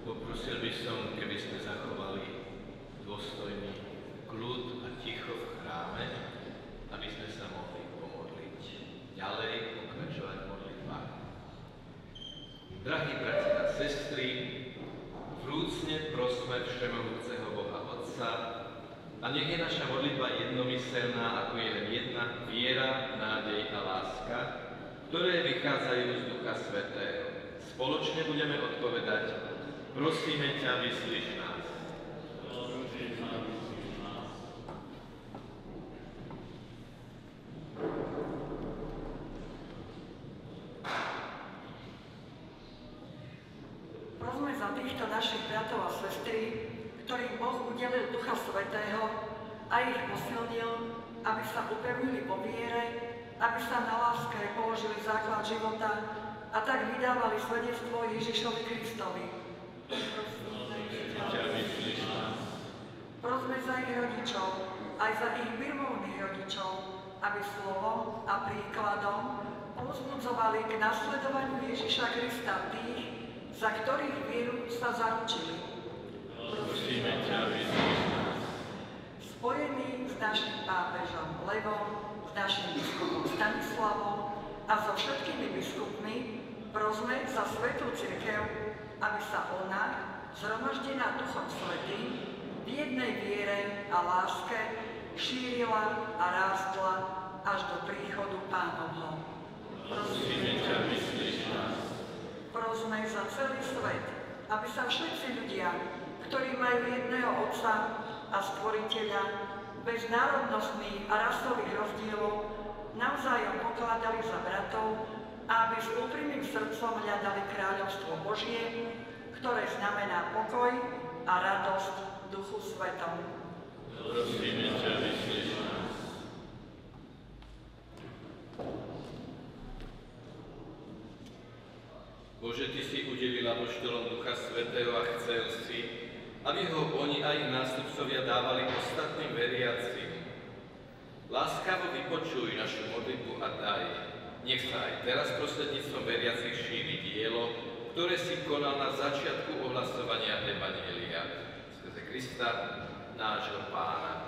Speaker 5: Poprosil by som, keby sme zachovali dôstojný kľud a ticho v chráme, aby sme sa mohli pomodliť. Ďalej pokračovať v modlitbách. Drahí bratia a sestry, vrúcne prosme všemohúceho Boha Otca a nech je naša modlitba jednomyselná, ako je len jedna viera, nádej a láska, ktoré vychádzajú z Ducha Svätého. Spoločne budeme odpovedať: prosíme ťa, vyslíš nás.
Speaker 9: Prosme za týchto našich bratov a sestry, ktorým Boh udelil Ducha Svätého a ich posilnil, aby sa upevnili vo viere, aby sa na láske položili základ života a tak vydávali svedectvo Ježišovi Kristovi. Prosme za ich rodičov, aj za ich birmovných rodičov, aby slovom a príkladom povzbudzovali k nasledovaniu Ježiša Krista tých, za ktorých vieru sa zaručili.
Speaker 5: Prosíme ťa, vyslíš nás.
Speaker 9: Spojený s našim pápežom Levom, s našim biskupom Stanislavom a so všetkými biskupmi, prosme za Svätú Cirkev, aby sa ona, zhromaždená Duchom Svätým, v jednej viere a láske šírila a rástla až do príchodu Pánovho.
Speaker 5: Prosíme ťa, vyslíš nás.
Speaker 9: Prosme za celý svet, aby sa všetci ľudia, ktorí majú jedného Otca a Stvoriteľa, bez národnostných a rasových rozdielov, navzájom pokladali za bratov a aby s úprimným srdcom hľadali kráľovstvo Božie, ktoré znamená pokoj a radosť v Duchu Svetom.
Speaker 5: Prosíme ťa, vyslíš nás. Bože, Ty si udelil apoštolom Ducha Svätého a chcel si, aby ho oni a ich nástupcovia dávali ostatným veriacim. Láskavo vypočuj našu modlitbu a daj. Nech sa aj teraz prostredníctvom veriacich šíri dielo, ktoré si konal na začiatku ohlasovania Evanjelia. Skrze Krista, nášho Pána.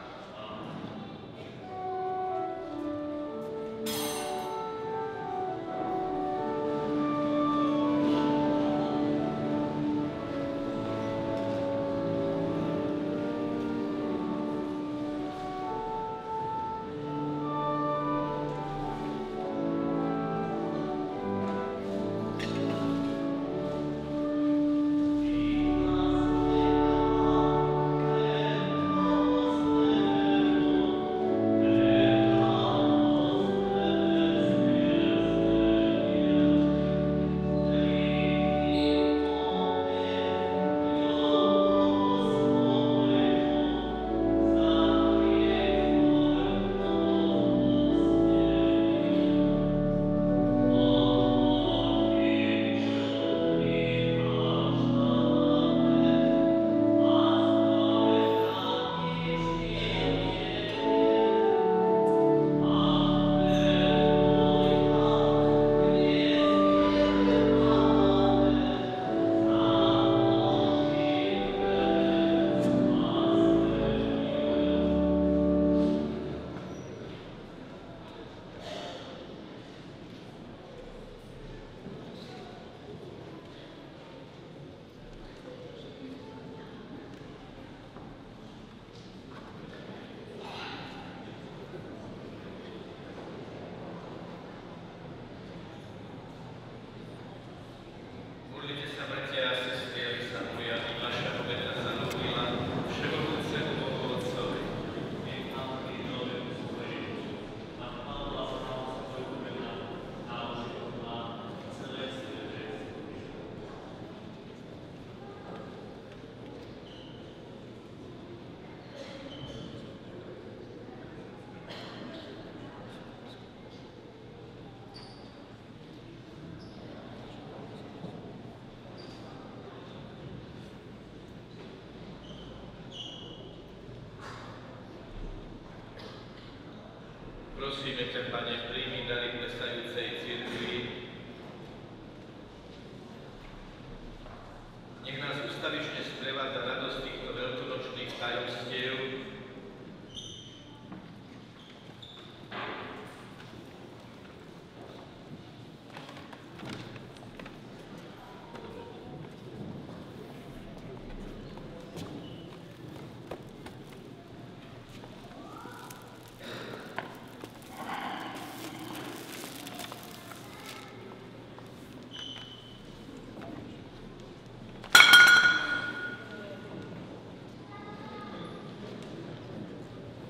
Speaker 5: Prosíme ťa, Pane, príjmi dary klesajúcej cirkvi. Nech nás ustavične sprevádza radosť týchto veľkonočných tajomstiev.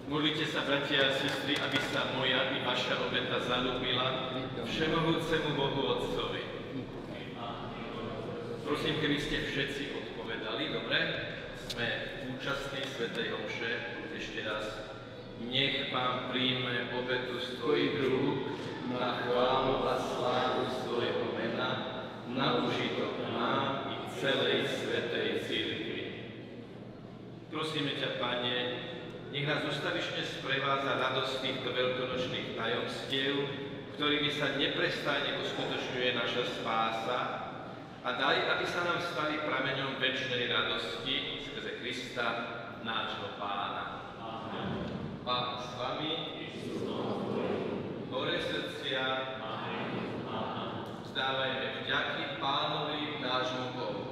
Speaker 5: Modlite sa, bratia a sestry, aby sa moja i vaša obeta zalúbila všemohúcemu Bohu Otcovi. Prosím, keby ste všetci odpovedali, dobre? Sme účastní svätej omše. Ešte raz. Nech Pán príjme obetu z tvojich rúk na chválu a slávu svojho mena, na užitok nám i celej svätej cirkvi. Prosíme ťa, Pane, nech nás ustavične sprevádza radosť týchto veľkonočných tajomstiev, ktorými sa neprestajne uskutočňuje naša spása, a daj, aby sa nám stali prameňom večnej radosti skrze Krista, nášho Pána. Amen. Pán s vami, hore srdcia, vzdávajme vďaky Pánovi, nášmu Bohu.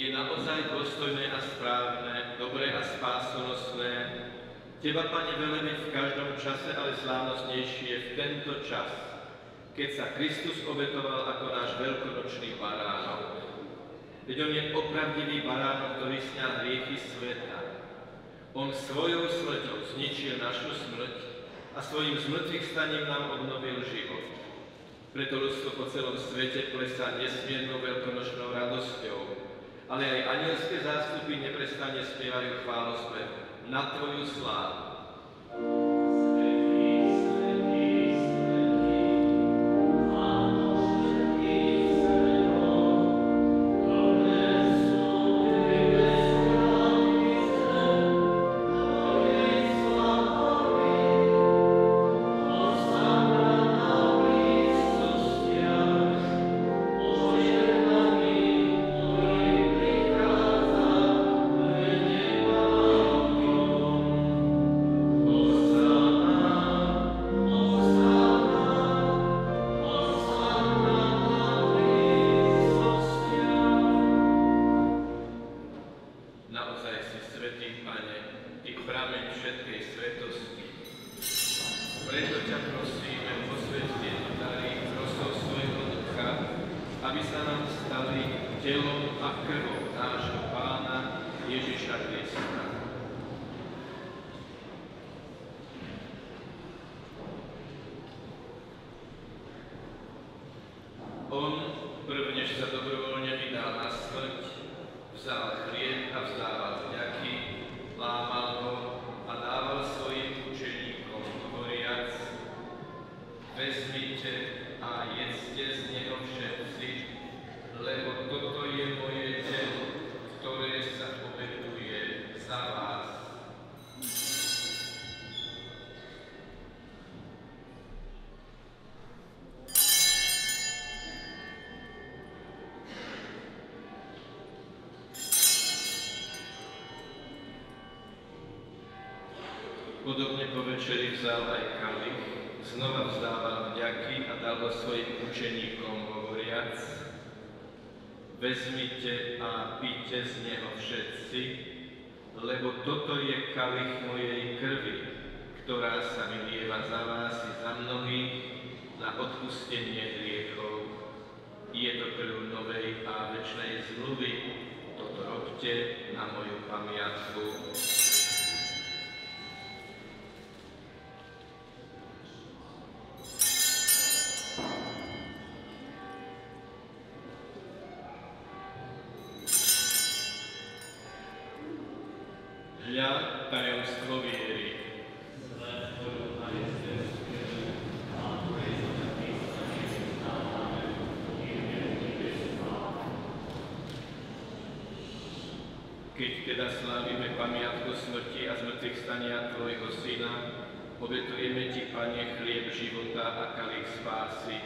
Speaker 5: Je naozaj dôstojné a správne, dobré a spásonosné Teba, Pane, velebiť v každom čase, ale slávnostnejšie v tento čas, keď sa Kristus obetoval ako náš veľkonočný baránok. Veď on je opravdivý baránok, ktorý sňal hriechy sveta. On svojou smrťou zničil našu smrť a svojím zmŕtvychstaním nám obnovil život. Preto ľudstvo po celom svete plesá nesmiernou veľkonočnou radosťou, ale aj anielské zástupy neprestane spievajú chválospev na Tvoju slávu. Podobne po večeri vzal aj kalich, znova vzdával vďaky a dal ho svojim učeníkom hovoriac: Vezmite a píte z neho všetci, lebo toto je kalich mojej krvi, ktorá sa vylieva za vás i za mnohých na odpustenie hriechov. Je to krv novej a večnej zmluvy. Toto robte na moju pamiatku. Hľa, tajomstvo viery. Keď teda slávime pamiatku smrti a zmrtvých stania Tvojho Syna, obetujeme Ti, Pane, chlieb života a kalich spásy.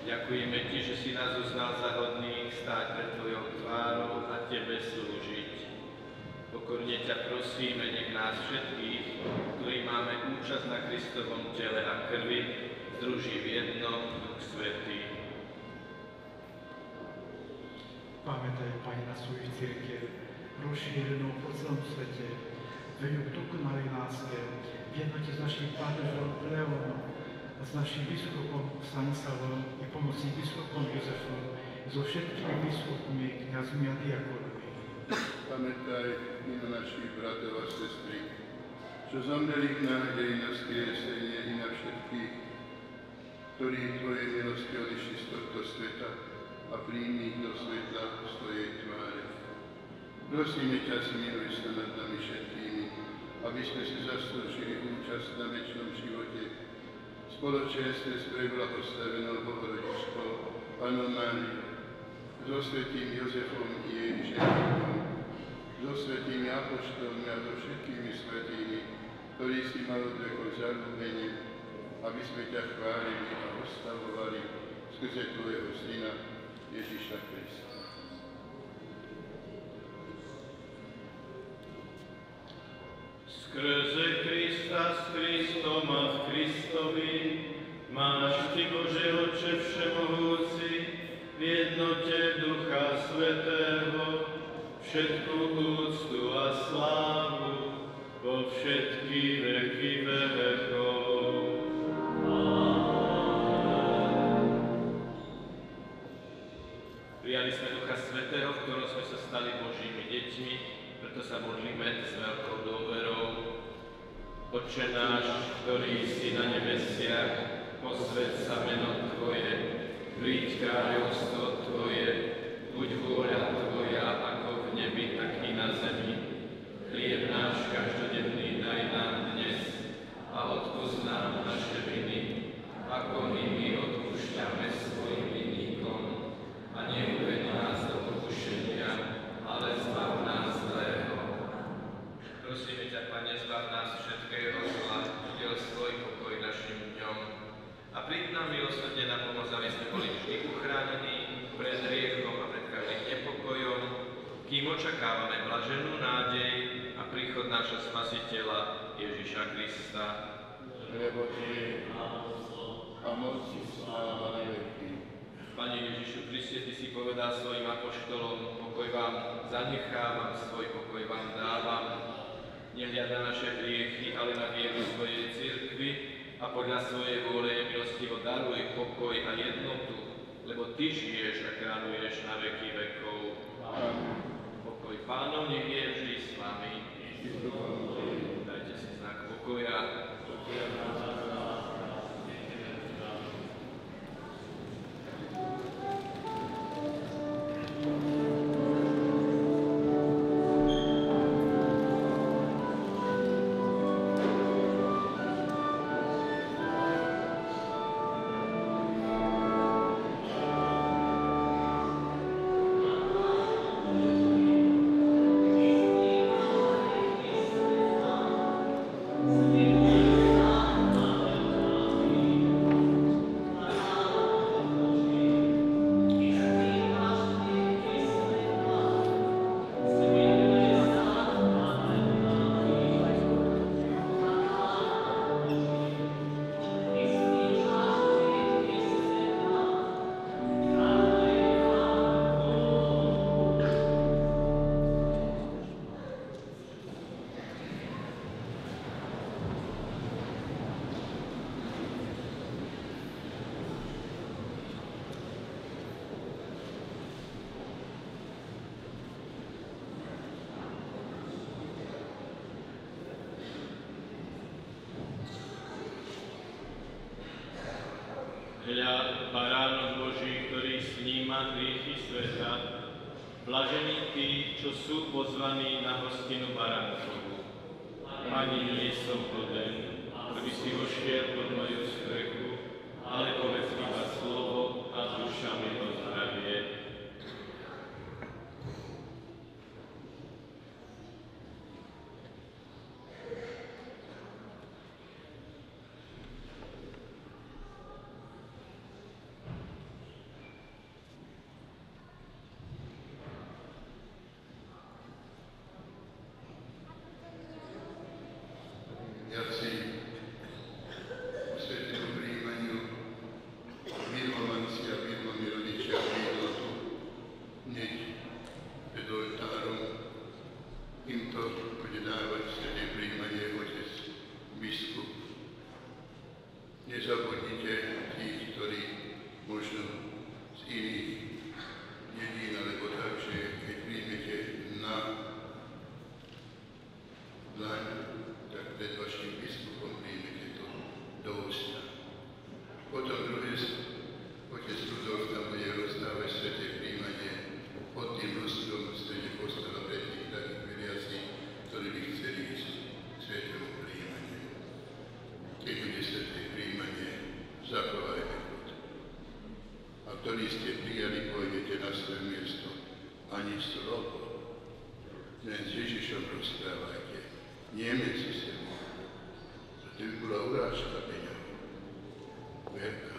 Speaker 5: Ďakujeme Ti, že si nás uznal za hodných stáť pred Tvojou tvárou a Tebe slúžiť. Pokorne ťa prosíme, nech nás všetkých, ktorí máme účasť na Kristovom tele a krvi, združí v jednom Duch Svätý.
Speaker 7: Pamätaj, Pane, na svoju cirkev, rozšírenú po celom svete, vejú k dokonalej láske, v jednote s našim pápežom Leónom a s našim biskupom Stanislavom i pomocným biskupom Jozefom, so všetkými biskupmi, kňazmi a diakonmi.
Speaker 4: Pamätaj i na našich bratov a sestry, čo zomreli v nádeji na skriesenie i na všetkých, ktorí Tvojej milosti odišli z tohto sveta a príjmi ich do svetla z Tvojej tváre. Prosíme ťa, zmiluj sa nad nami všetkými, aby sme si zaslúžili účasť na večnom živote, spoločenstve s preblahoslavenou Bohorodičkou, Pannou Máriou, so svätým Jozefom i jej ženíkom, so svätými apoštolmi a so všetkými svätými, ktorí si mal od vekov zalúbení, aby sme ťa chválili a oslavovali skrze Tvojho Syna Ježiša Krista.
Speaker 5: Skrze Krista, s Kristom a v Kristovi, máš Ty, Bože Otče Všemohúci, v jednote Ducha Svätého, všetku úctu a slávu vo všetky veky vekov. Prijali sme Ducha Svätého, v ktorom sme sa stali Božími deťmi, preto sa modlíme s veľkou dôverou. Otče náš, ktorý si na nebesiach, posväť sa meno Tvoje, príď kráľovstvo Tvoje, buď vôľa Tvoja, ako v nebi, tak i na zemi. Chlieb náš každodenný daj nám dnes a odpusť nám naše viny, ako i my odpúšťame svojim vinníkom. A neuveď nás do pokušenia, ale zbav nás zlého. Prosíme ťa, Pane, zbav nás všetkého zla, udel svoj pokoj našim dňom. A príď nám milosrdne na pomoc, aby sme boli vždy uchránení pred hriechom a pred každým nepokojom, kým očakávame blaženú nádej a príchod nášho Spasiteľa Ježiša Krista.
Speaker 4: Lebo Ty je a moc i sláva na veky.
Speaker 5: Pane Ježišu Kriste, Ty si povedal svojim apoštolom, pokoj vám zanechávam, svoj pokoj vám dávam. Nehľad na naše hriechy, ale na vieru svojej cirkvi a podľa svojej vôle milostivo daruj pokoj a jednotu, lebo Ty žiješ a kráľuješ na veky vekov.
Speaker 4: Amen.
Speaker 5: Pokoj Pánov nech je vždy s vami. Dajte si znak pokoja. Hľa, baránok Boží, ktorý sníma hriechy sveta, blažení tí, čo sú pozvaní na hostinu baránkovú. Ani nie som hoden, aby si vošiel pod moju strechu, ale povedz iba slovo a duša mi ozdravie.
Speaker 4: jaci u svätému prijímaniu milovanci a milovaní rodičia prídu tu hneď pred oltárom. Im to bude dávať sväté prijímanie otec biskup. Nezabudnite tých, ktorí možno z iných dedín, alebo tak, že keď príjmete na dlaň, tak pred vašim biskupom príjmete to do ústa. Potom druhé, otec Rudolf tam bude rozdávať sväté prijímanie pod tým lustrom v strede postola pre tých takých veriacich, ktorí by chceli ísť svätému prijímaniu. Keď bude sväté prijímanie, zachovajme to. A ktorí ste prijali, pôjdete na svoje miesto. Ani slovo. Len s Ježišom rozprávajte. Nie medzi sebou. To by bola urážka peňa. Veľká.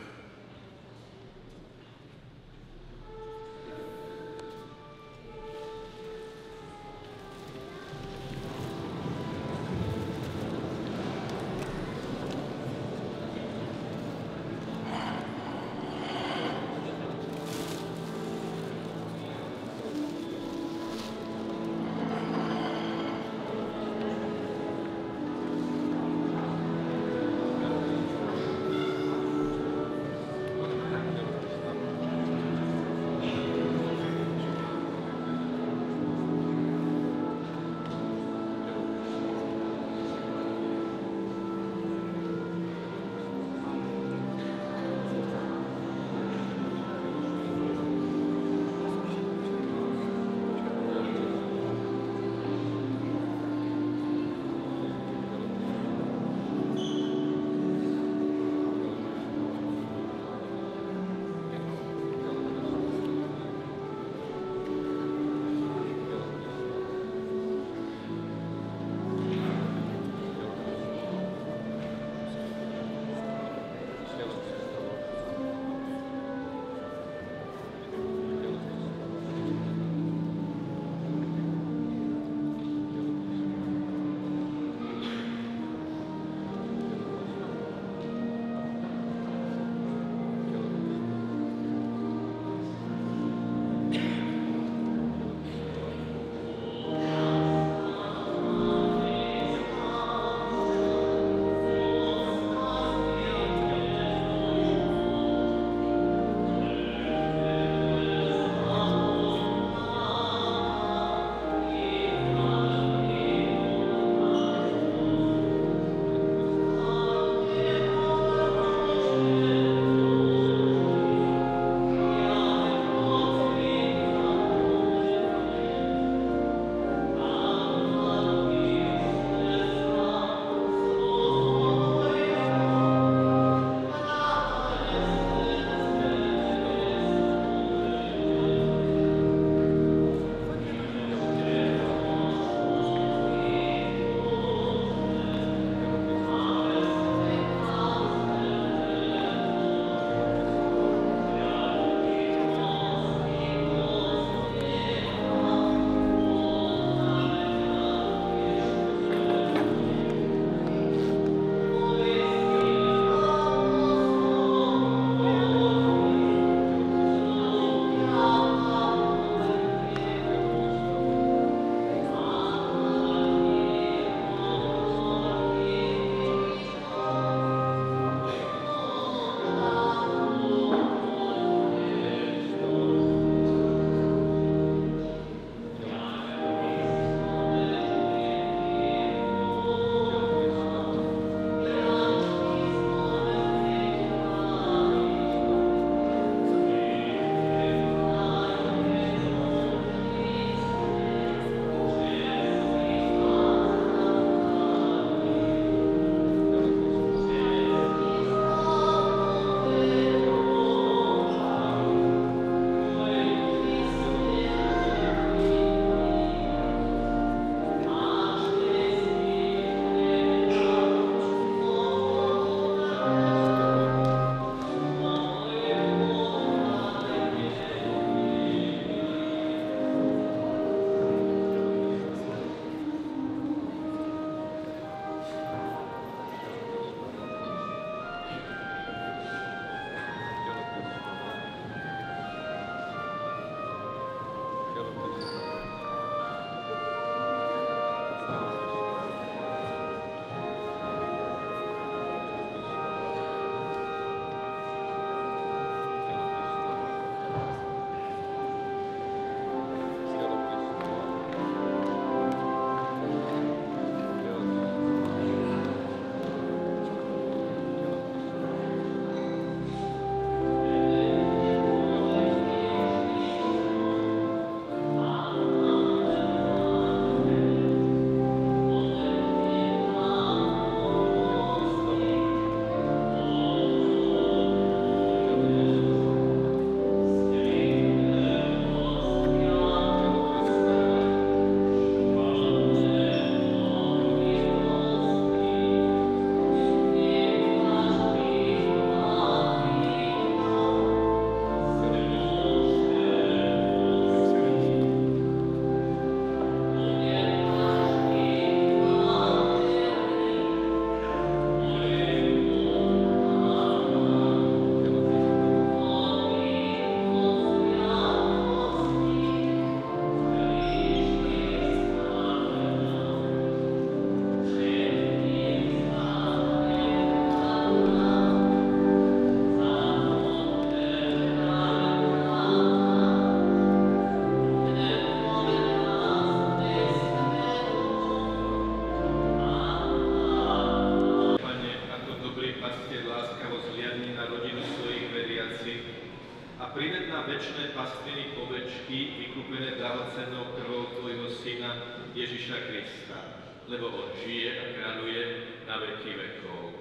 Speaker 5: a prived na večné pastviny ovečky, vykúpené drahocennou krvou tvojho syna Ježiša Krista, lebo on žije a kráľuje na veky vekov.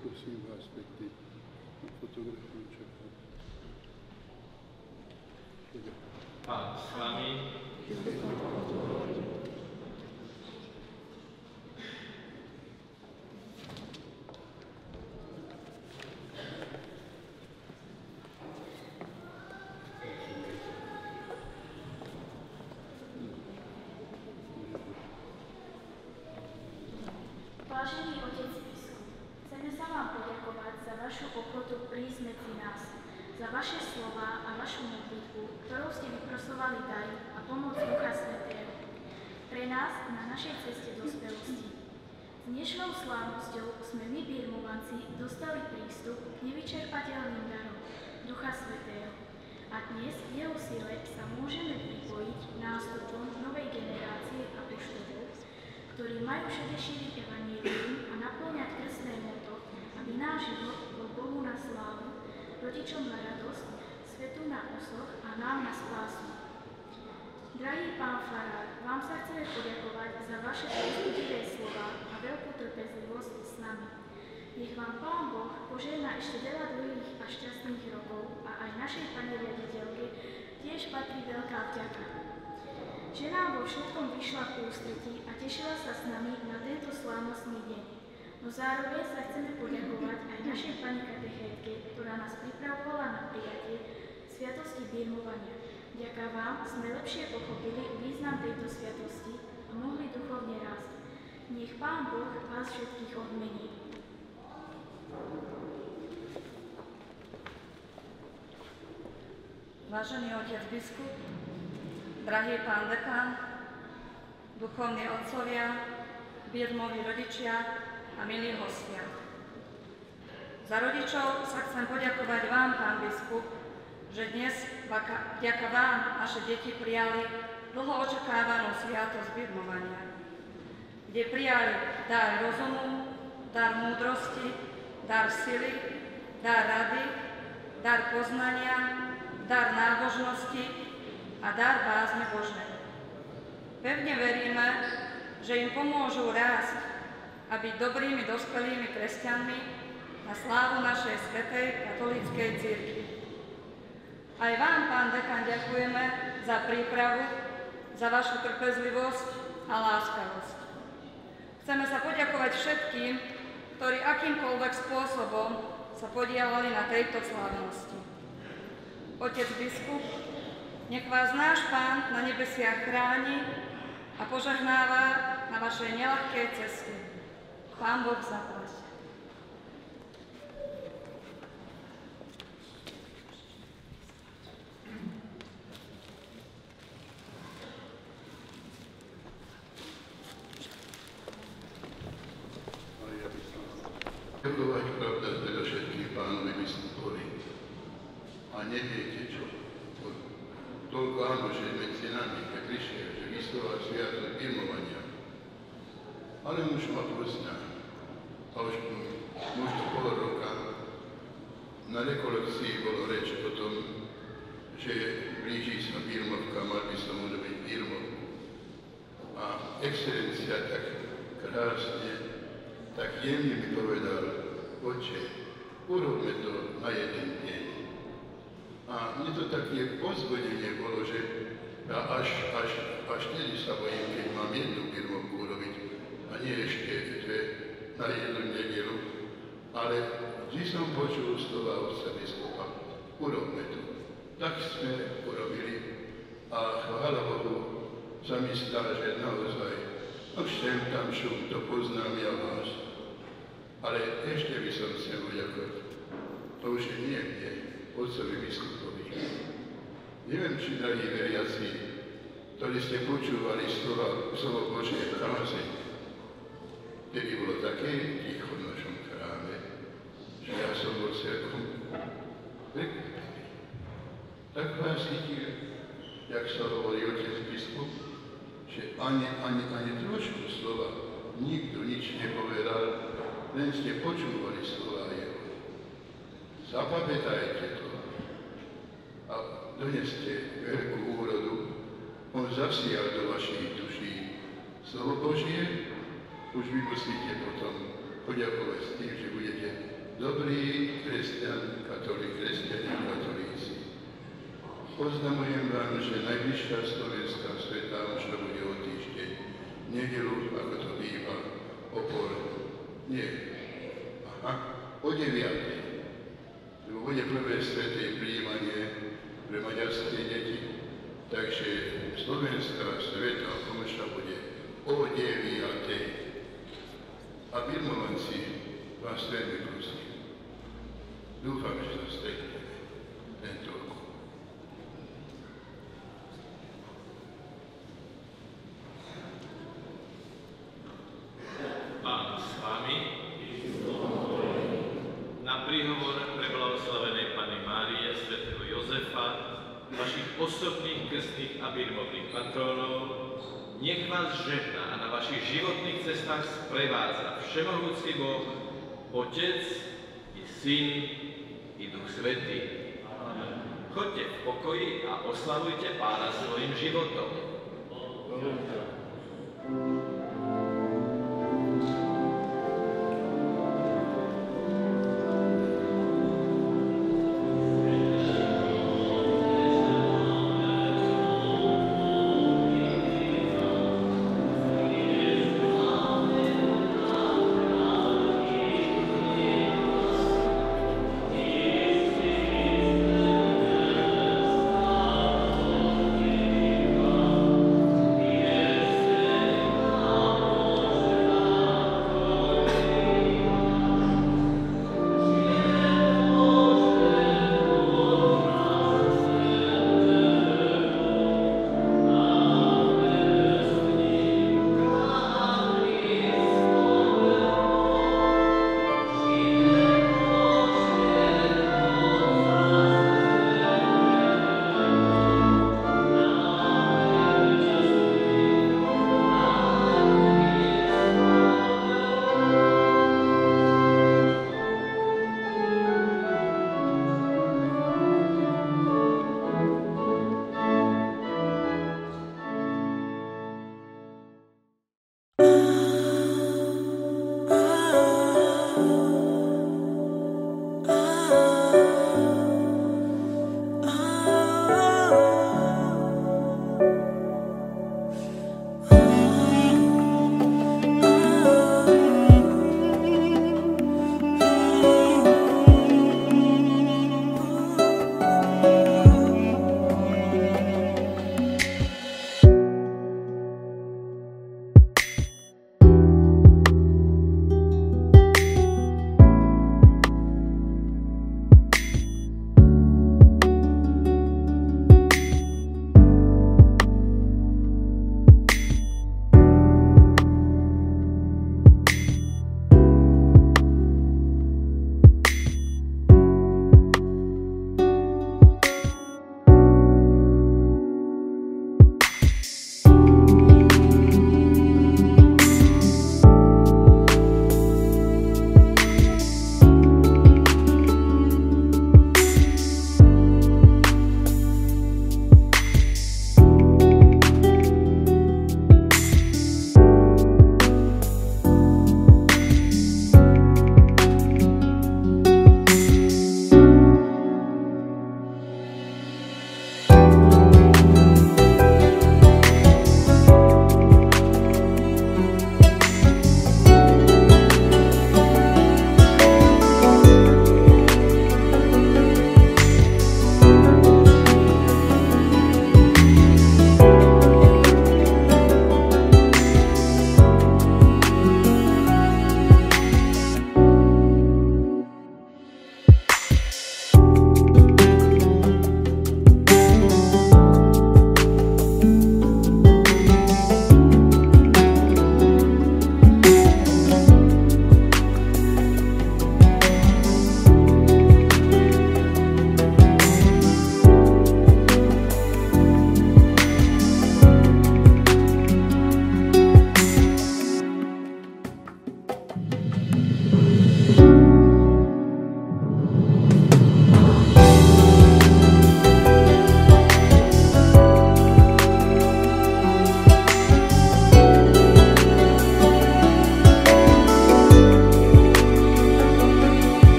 Speaker 4: Prosím vás pekne na fotografiu čakať.
Speaker 5: Pán s vami.
Speaker 10: Vážený otec biskup, chceme sa vám poďakovať za vašu ochotu prísť medzi nás, za vaše slova a vašu modlitbu, ktorou ste vyprosovali dary a pomoc Ducha Svätého pre nás na našej ceste dospelosti. S dnešnou slávnosťou sme my, birmovanci, dostali prístup k nevyčerpateľným darom Ducha Svätého a dnes v jeho sile sa môžeme pripojiť nástupom novej generácie apoštolov, ktorí majú všade šíriť evanjelium a naplňať krstné motto, aby náš život bol Bohu na slávu, rodičom na radosť, svetu na osoch a nám na spásu. Drahý pán farár, vám sa chceme poďakovať za vaše povzbudivé slova a veľkú trpezlivosť s nami. Nech vám Pán Boh požehná ešte veľa dlhých a šťastných rokov a aj našej pani riaditeľke tiež patrí veľká vďaka, že nám vo všetkom vyšla v ústretí a tešila sa s nami na tento slávnostný deň. No zároveň sa chceme poďakovať aj našej pani katechétke, ktorá nás pripravovala na prijatie sviatosti birmovania. Vďaka vám sme lepšie pochopili význam tejto sviatosti a mohli duchovne rásť. Nech Pán Boh vás všetkých odmení.
Speaker 11: Vážený otec biskup, drahý pán dekan, duchovní otcovia, birmoví rodičia a milí hostia. Za rodičov sa chcem poďakovať vám, pán biskup, že dnes vďaka vám naše deti prijali dlho očakávanú sviatosť birmovania, kde prijali dar rozumu, dar múdrosti, dar sily, dar rady, dar poznania, dar nábožnosti a dar bázne Božnej. Pevne veríme, že im pomôžu rásť a byť dobrými dospelými kresťanmi na slávu našej svätej katolíckej cirkvi. Aj vám, pán dekan, ďakujeme za prípravu, za vašu trpezlivosť a láskavosť. Chceme sa poďakovať všetkým, ktorí akýmkoľvek spôsobom sa podielali na tejto slávnosti. Otec biskup, nech vás náš Pán na nebesiach chráni a požehnáva na vašej neľahkej ceste. Pán Boh zaplať.
Speaker 4: Ďakovať pravda teda všetkým pánovi biskupovi. A neviete čo? Toľko áno, že medzi nami, že prišiel, že vysloval sviatosť birmovania. Ale už ma pozná. A už možno pol roka na rekolekcii bolo reč o tom, že blíži sa birmovka, mal by som urobiť birmovku. A excelencia tak krásne, tak jemne mi povedal, oče, urobme to na jeden deň. A mne to také pozvodenie bolo, že ja až tedy sa bojím, keď mám jednu birmovku urobiť a nie ešte dve na jednu nedelu. Ale vždy som počul slova otca biskupa, urobme to. Tak sme urobili a chvála Bohu sa mi stá, že naozaj všem tam šum, to poznám ja vás. Ale ešte by som chcel poďakovať. To už je nie mne, otcovi biskupovi. Neviem, či, drahí veriaci, ktorí ste počúvali slovo Božie kázeň, kedy bolo také ticho v našom chráme, že ja som bol celkom prekvapený. vás chytil, jak sa hovorí otec biskup, že ani trošku slova nikto nič nepovedal, len ste počúvali slova jeho. Zapamätajte to a doneste veľkú úrodu. On zasial do vašich duší slovo Božie, už vy musíte potom poďakovať s tým, že budete dobrý kresťan, kresťania katolíci. Oznamujem vám, že najbližšia slovenská sveta už to bude o týždeň. Nedeľu, ako to býva, o o 9. Lebo bude prvé sveté prijímanie pre maďarské deti. Takže slovenská sveta omša bude o 9. A Birmovanci vás veľmi prosím. Dúfam, že sa stretneme tento rok.
Speaker 5: Pán s vami. Na príhovor preblahoslavenej Panny Márie, svätého Jozefa, vašich osobných, krstných a birmovných patrónov, nech vás žehná a na vašich životných cestách sprevádza všemohúci Boh, Otec i Syn i Duch Svätý. Choďte v pokoji a oslavujte Pána svojim životom.
Speaker 10: Amen.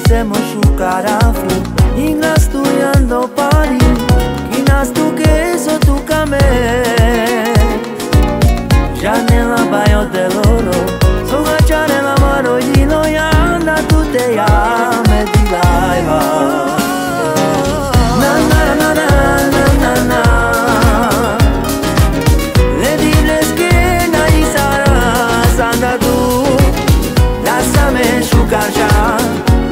Speaker 12: siamo sciucarafi, inga studiando pari, chinas tu che so tu came. Già nella baio de loro, so già nella mano di noi anda tutte ame di laiva. Na na na na na na na. Le diles che nai sarà anda tu, lasciami sciucar già,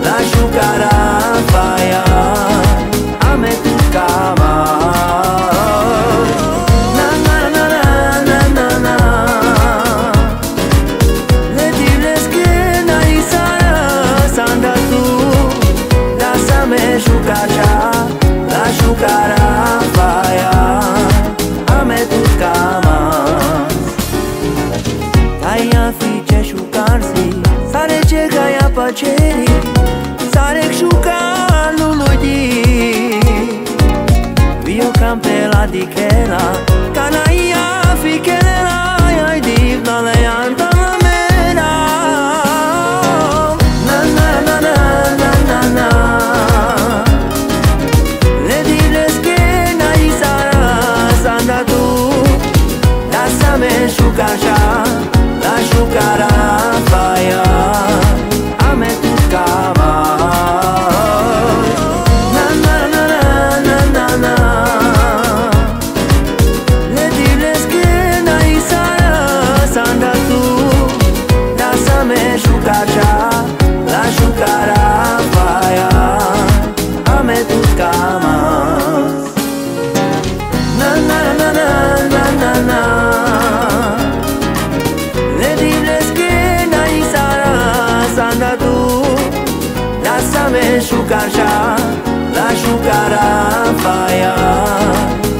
Speaker 12: la sciucarà faia, a me tu cama. La sciucarà faia, a me tu camas. Taia fice sciucarsi, sare ce gaia paceri, sare sciucar lui. Io campela di chela, canaia fichela, ai divna le anta la mena. Na na na na na na na. Sciucar già, la sciucarà faia, a me tu cama. Na na na na na na na. Le diles che nai sarà sanda tu, lasciami sciucar già, la sciucarà faia, a me tu cama. Na na na na na na na. Lasciami sciucar già, la sciucarà faia,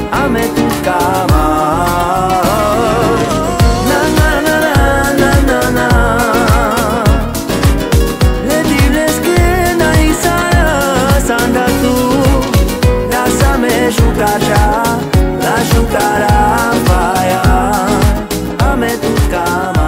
Speaker 12: a me tu cama. Na na na na na na na. Le diles che nai sarà sanda tu, lasciami sciucar già, la sciucarà faia, a me tu cama.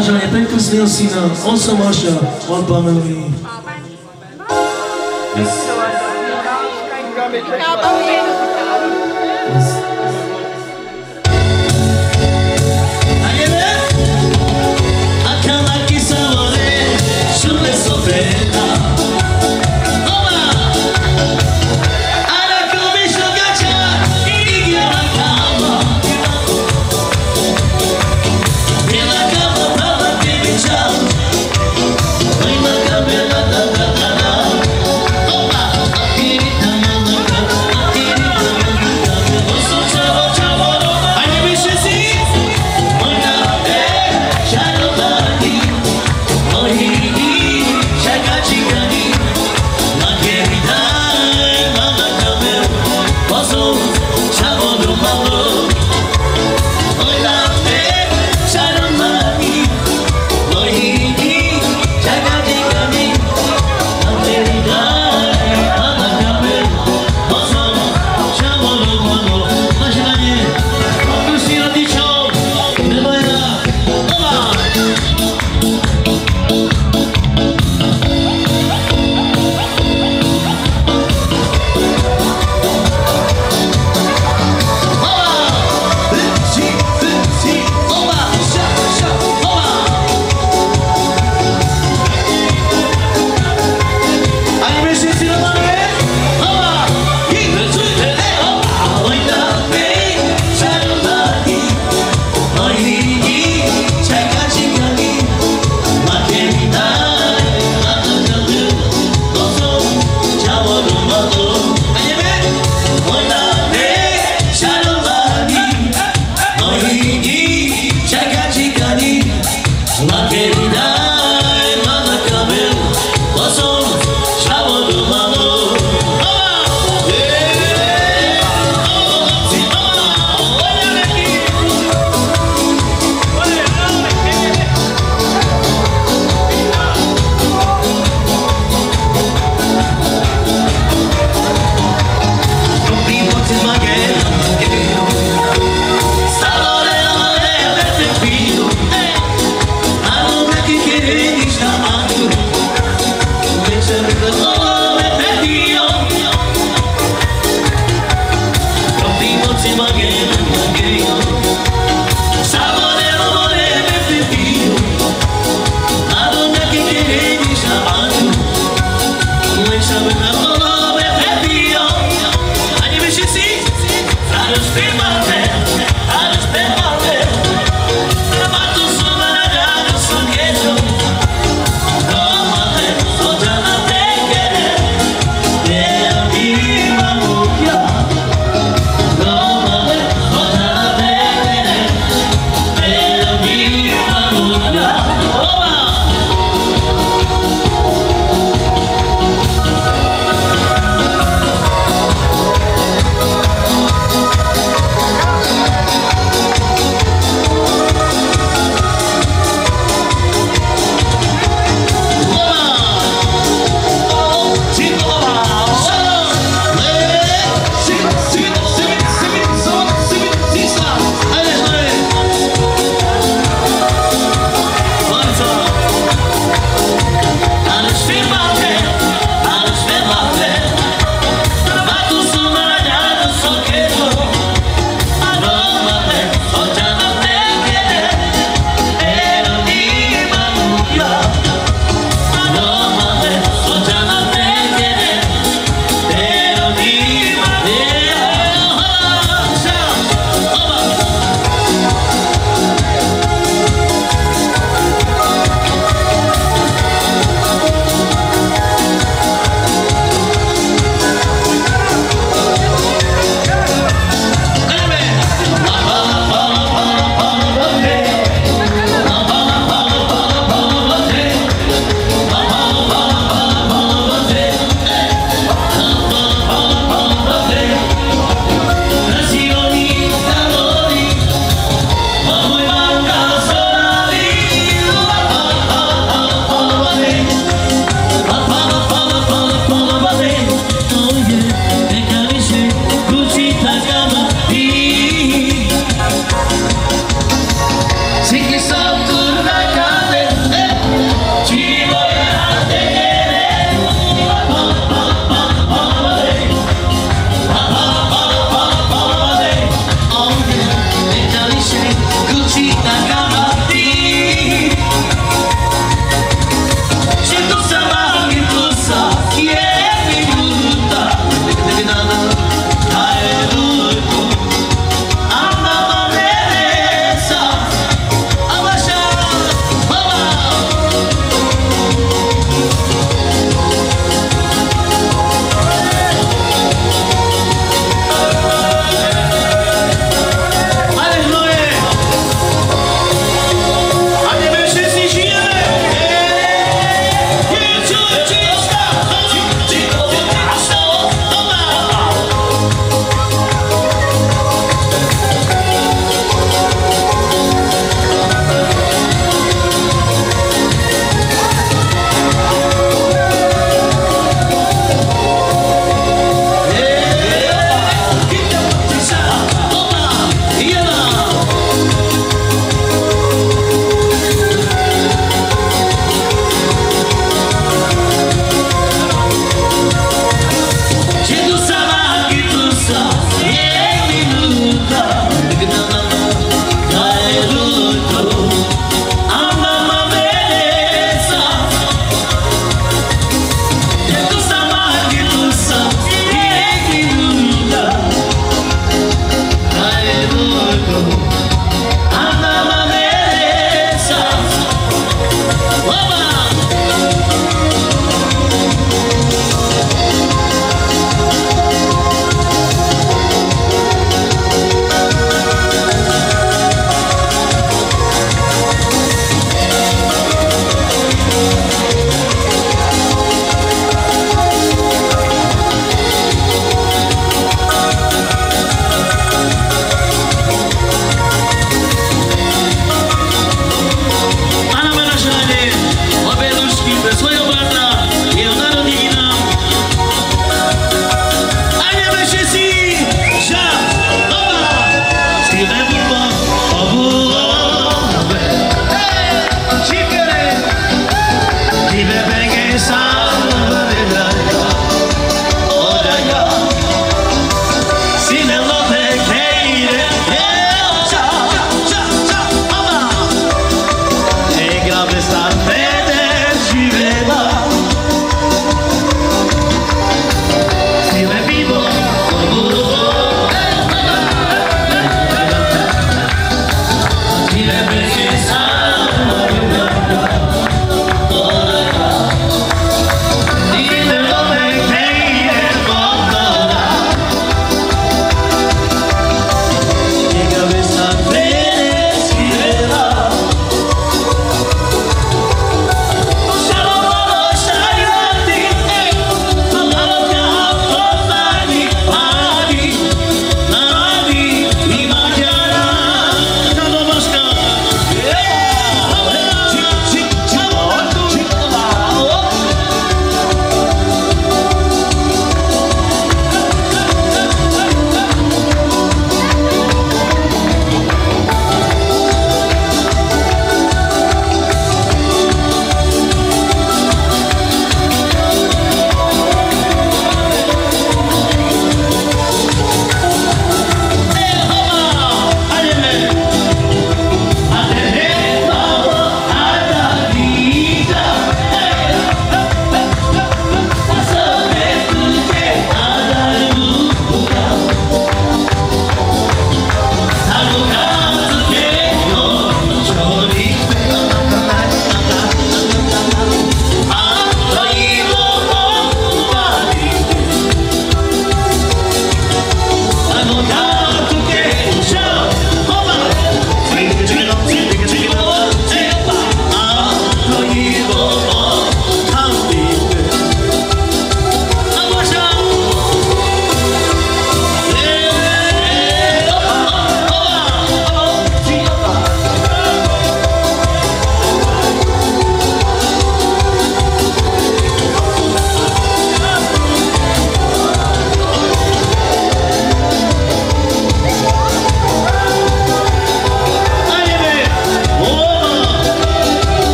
Speaker 13: Vážne, tento smiel syna, on sa Maša, on Pamely.
Speaker 12: Again,